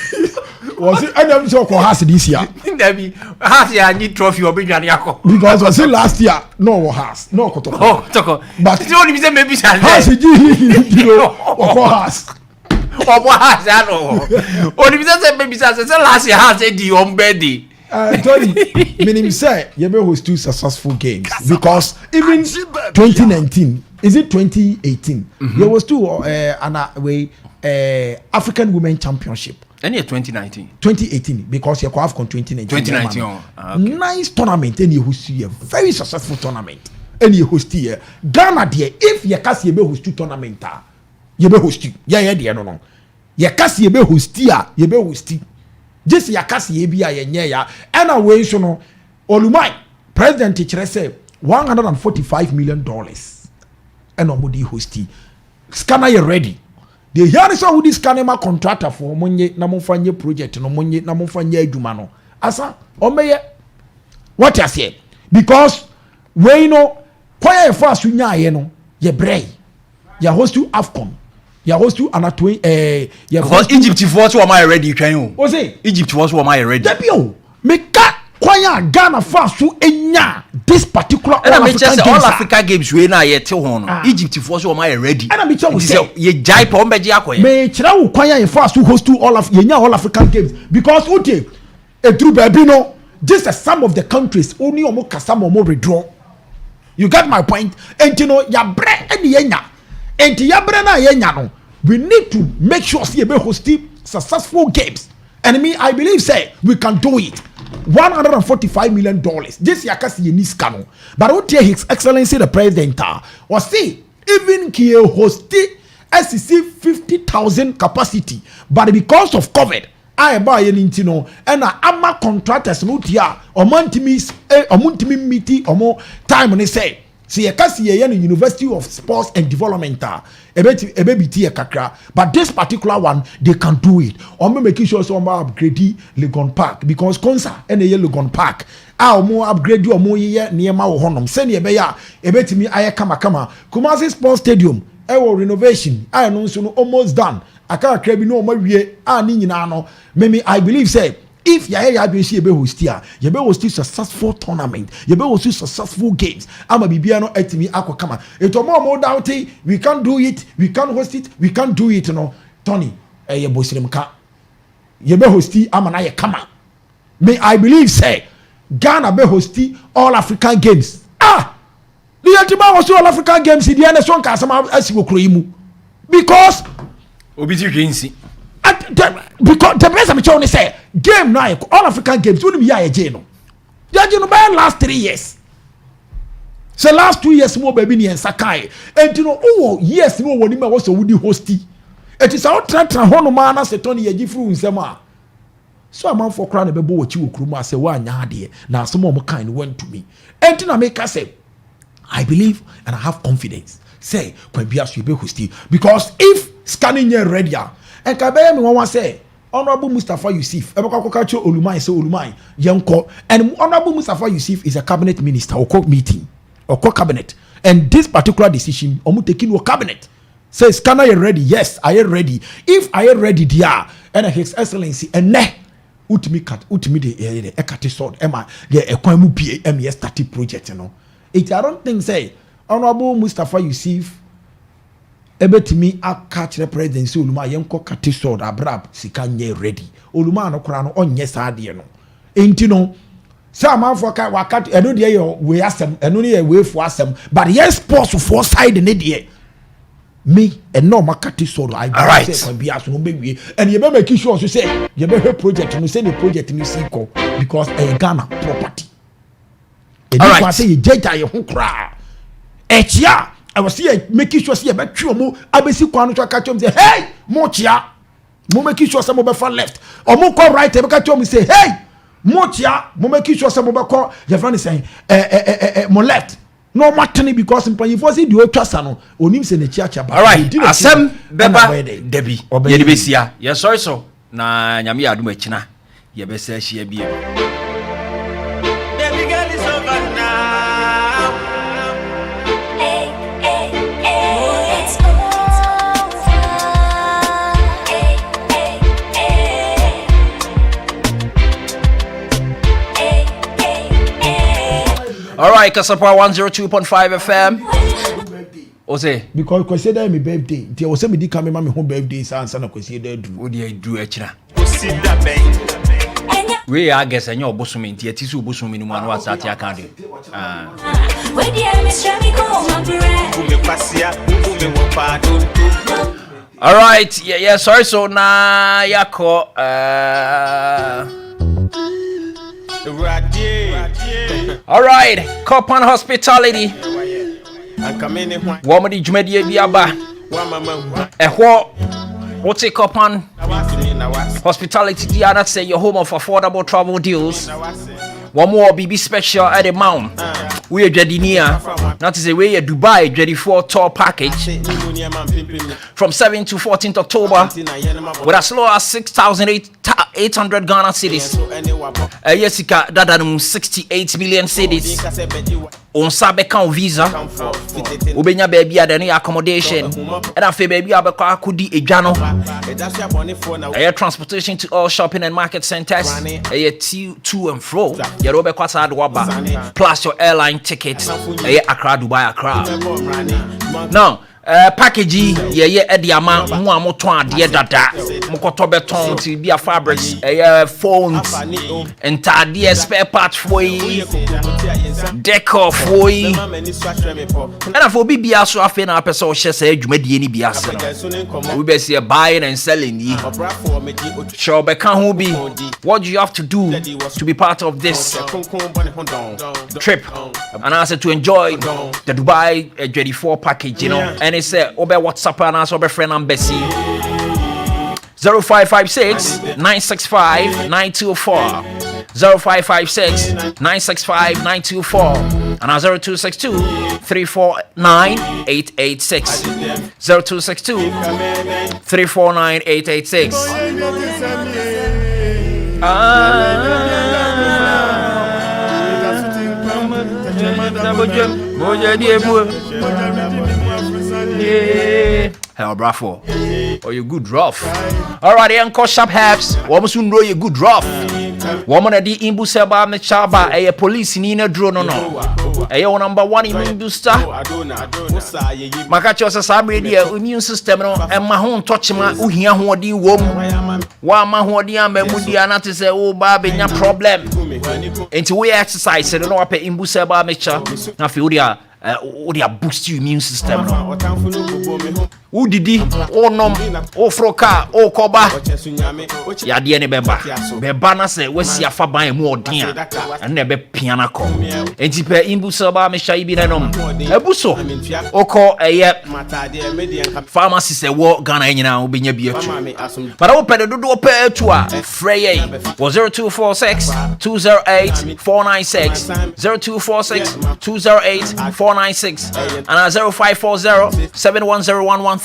it any so ko has this year Debbie has ya need trophy obedwan yakọ because was it last year no has no kotoko but you only say maybe has you know ko has obo has no only say maybe say last year has di on birthday Tony, meaning say you may host 2 successful games because even 2019, is it 2018? There was 2 African Women Championship. And yeah, 2019. 2018 because you have 2019. 2019. Okay. Nice tournament and you host here, very successful tournament. And you host here Ghana there. If you can see you host 2 tournament, you may host. Yeah, no. You can see you host here, you may host. Just yakasi ebia yenye ya and away so no olumai president teacher say $145 million and omudi hosti scanner you ready the here is how this scanner ma contractor for monye na monfanye project no monye na monfanye adwuma no asa omeye what you say because we know kwaya for asunya ye no ye brey ya host you AFCON ya host you anatoy ya because Egypt force were my ready twan o o say Egypt force were my ready debio meka kwaya Ghana for so enya this particular all Africa games we na ye te ho no Egypt force were my ready and me tell you say ye jai pa ombeji akoye me kira wo kwaya ye for so host you all of yenya all African games because ute e through baby no this is some of the countries only omo Kasapa omo withdraw. You get my point? And you know, ya bre any yenya. And ya bre na yenya no. We need to make sure see be hosting successful games. And me, I believe say we can do it. $145 million. This yakasi yeniska no. But what His Excellency the President or see even ki hosting SEC 50,000 capacity, but because of COVID. I buy an intino and ama contractors no tia or montimi meeting or more time when they say see a kasi University of Sports and Development a baby tia kakra but this particular one they can do it or making sure some upgrade Legon Park because Konsa and a Legon Park more upgrade you or more year near my honum send ye beya a bet me I kama Kumasi Sports Stadium renovation I know so almost done. I can't crave no more we Maybe I believe say if ya be see be host here, you be host successful tournament, you be host successful games. I'ma be no etimi akwa kama. It more doubting we can't do it, we can't host it, we can't do it no. Tony, ye bosirim ka. You be hosti ama na ye kama. May I believe say Ghana be hosti all African games. The Yatima was all African games in the end song kasama asiwo kroimu. Because Obiti Jinsi. Because the best I'm trying to say, game now, all African games, wouldn't be a Jano. Jano by last 3 years. So last 2 years more baby and Sakai. And you know, oh yes, no one was a woody hosty. It is our tractor Honomana se Tony Yajifu in Sama. So I'm out for crying about what you Kruma say one yard. Now some more kind went to me. And to make us say, I believe and I have confidence. Say, when be as you be hosty. Because if scanning your ready, and Kabaya me one say, Honorable Mustafa Yusuf, Ebakakokacho Olumai, so Olumai, Yanko, and Honorable Mustafa Yusuf is a cabinet minister or court meeting or court cabinet. And this particular decision, Omu taking no cabinet. Say, scanner you ready? Yes, I am ready. If I am ready, dear, and His Excellency, and ne. Utimi the ekati sword Emma get a kwamu PMS 30 project, you know. It I don't think say Honorable Mustafa Yusuf ebetimi catch the presidency Oluma yenko kati sword abrab sika nye ready. Oluma no kora no onye saade no. Enti no say amanfo ka wakati eno de ye we asem eno ne ye we fo asem but yes sports for side ne de me and no makati sword I say can be as no be and you be make sure so say you be project no say the project no see ko because a Ghana property. All right. Say you jeja ye ho kra. Echia I was here making sure see about mo abesi kwanu to catch him say hey mo chia mo making sure some be far left or mo call right e catch him say hey mo chia mo making sure some be call your friend is saying mo left no matani because in for see the otwa no onim say na chia ba. All right asem beba debi ye de besia ye sorry so na nyame ya adum akina ye be se hia bia. All right, Kasapa 102.5 FM. Ose because consider me birthday. There was somebody coming my home birthday and son consider do ekira. We I guess and your bosumi nti atisu bosumi no anu asate akande. All right, yeah, sorry so na yako all right, Copan Hospitality. Womadi Jumedi Biaba. What's a Copan Hospitality? Diana say your home of affordable travel deals. One more BB special at the Mount. we are Jedinia. That is a way a Dubai Jedi4 tour package from 7th to 14th October with as low as 6,800 Ghana cedis. Yesika Dadanum 68 million cedis. On sabe kan visa. Ubenya baby adani accommodation. And afe baby abekwa akudi ejano. Transportation to all shopping and market centers. To and fro. Yerobe kwasa adwaba. Plus your airline tickets. Accra Dubai Accra. Now package ediama mo amoton ade dada mokoto beton ti bia fabrics phones entade spare parts for decor for and for bibia so afi na pese o hye say adwumadie ni bia se no we be see buying and selling yi sure be kan ho bi. What do you have to do to be part of this trip and also to enjoy the Dubai Jedi4 package, you know? And it's obe WhatsApp and also obe friend number 0556 965 924 0556 965 924 and 0262 349 886 0262 349 886. Hell, bravo. Oh, you good rough. Alright, Uncle Shop Habs. Woman soon know you good rough. Woman at the Imbu Seba Mechaba, a police in a drone. No, a number one immune star. Makacho Sabi, immune system, and my home touch my Uhia Hodi woman. Wama Hodia Memudiana to say, oh, Baby, no problem. Into we exercise, and no pay Imbu Seba Mecha. Now, Fudia. Odia boost your immune system no. Who did it? Oh no, oh froka, oh koba. Ya de ne beba na se wasi afa ban mu odin a na be piana ko. Enti pe imbuso ba me hwai bi na nom. Ebuso. Oko pharmacy se wo Ghana nyina obenya bi atu. But I pay the dodo pay atu a frey 0246 208 496 0246 208 496 and 0540 710113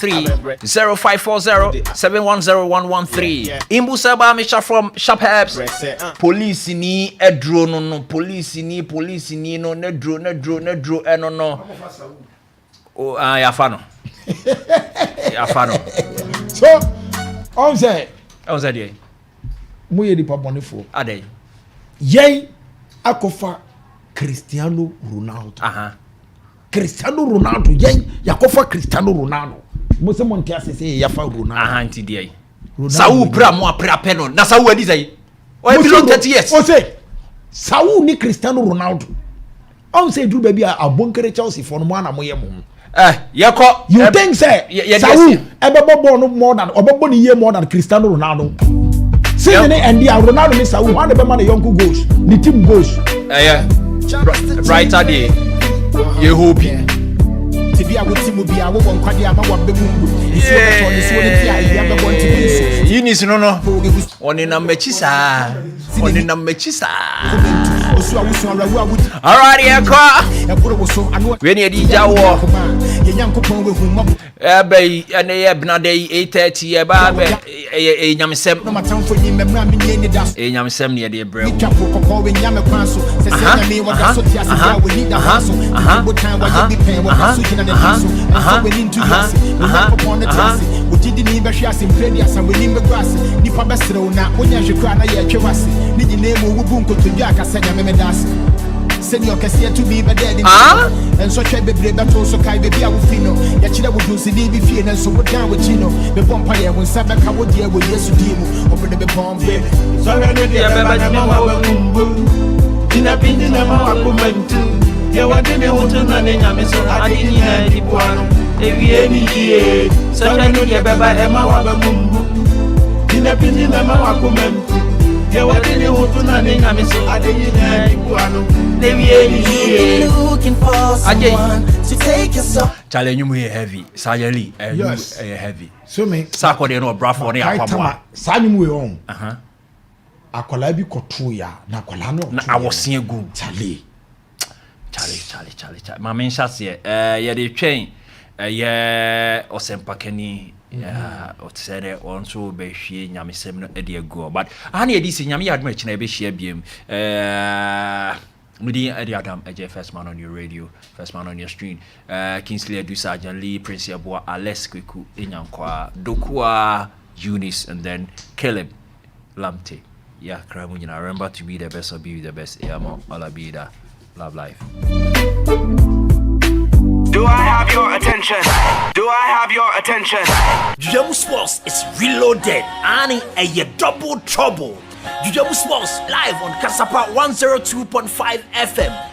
0540 710113. Imbusaba Misha from Shop Herbs. Police ni edro no police ni no nedro no. Oh yafano. So on say dey. Mo ye di pa bonefo. Adey. Yey akofa Cristiano Ronaldo. Cristiano Ronaldo yen yakofa Cristiano Ronaldo. Mo se monte asese yafa Ronaldo. Anti dey. Saul pra mo apra peno. Na Saul adi say. O e belong 30 years. O say Saul ni Cristiano Ronaldo. On say do baby a bonkere Chelsea for no mo na mo ye mo. Yako. You think say Saul ebebo no more than obebo ni year more than Cristiano Ronaldo. Since the end Ronaldo ni Saul one be man young goals. Ni team goals. Right there. You hope Tibia wo timu bia wo kwade ama wo bebu. Eunice no. Oni na mechi sa. Alright, Yako. We need DJ wo. Be ene Benade 8:30 ba be nyamsem. Nyamsem ne de brɛ. Senior Cassia to be dead and so try be brave that also kai baby awufino ya chira wodu se ni bi fie na so wodan wo chino be bompire won sabe ka wo die wo yesu di mu obre be bombe so we no dia be ba ma wa kumbu ina pindi na ma wa kumentu ya wade me hoto na ne nyame so adini na di buano ewie ni die so we no dia be ba ma wa ba kumbu ina pindi na ma wa kumentu ya wade me hoto na ne nyame so adini na di buano. Looking for someone to take your soul. Challenge you heavy. Sajali, yes, heavy. So me. Sako de no brafo ne akwa. Sanyu we on. Akola bi koto ya na akola no. Na awosie gu. Chale. Charlie. My main shots here. Yeah, the train. Yeah, Osempakeni. Yeah, or said it on so be she Yamisem no idea go. But I need this in Yami admit na be share BM. Mudi Eddie Adam, first man on your radio, first man on your screen. Kingsley Edu Sergeant Lee, Prince Yabua, Ales Kwiku, Inyankwa, Dokua, Eunice, and then Caleb Lamte. Yeah, Kramuina, remember to be the best or be the best. Yeah, all be that. Love life. Do I have your attention? Do I have your attention? Dwidwamu Sports is reloaded and a double trouble. Dwidwamu Sports live on Kasapa 102.5 FM.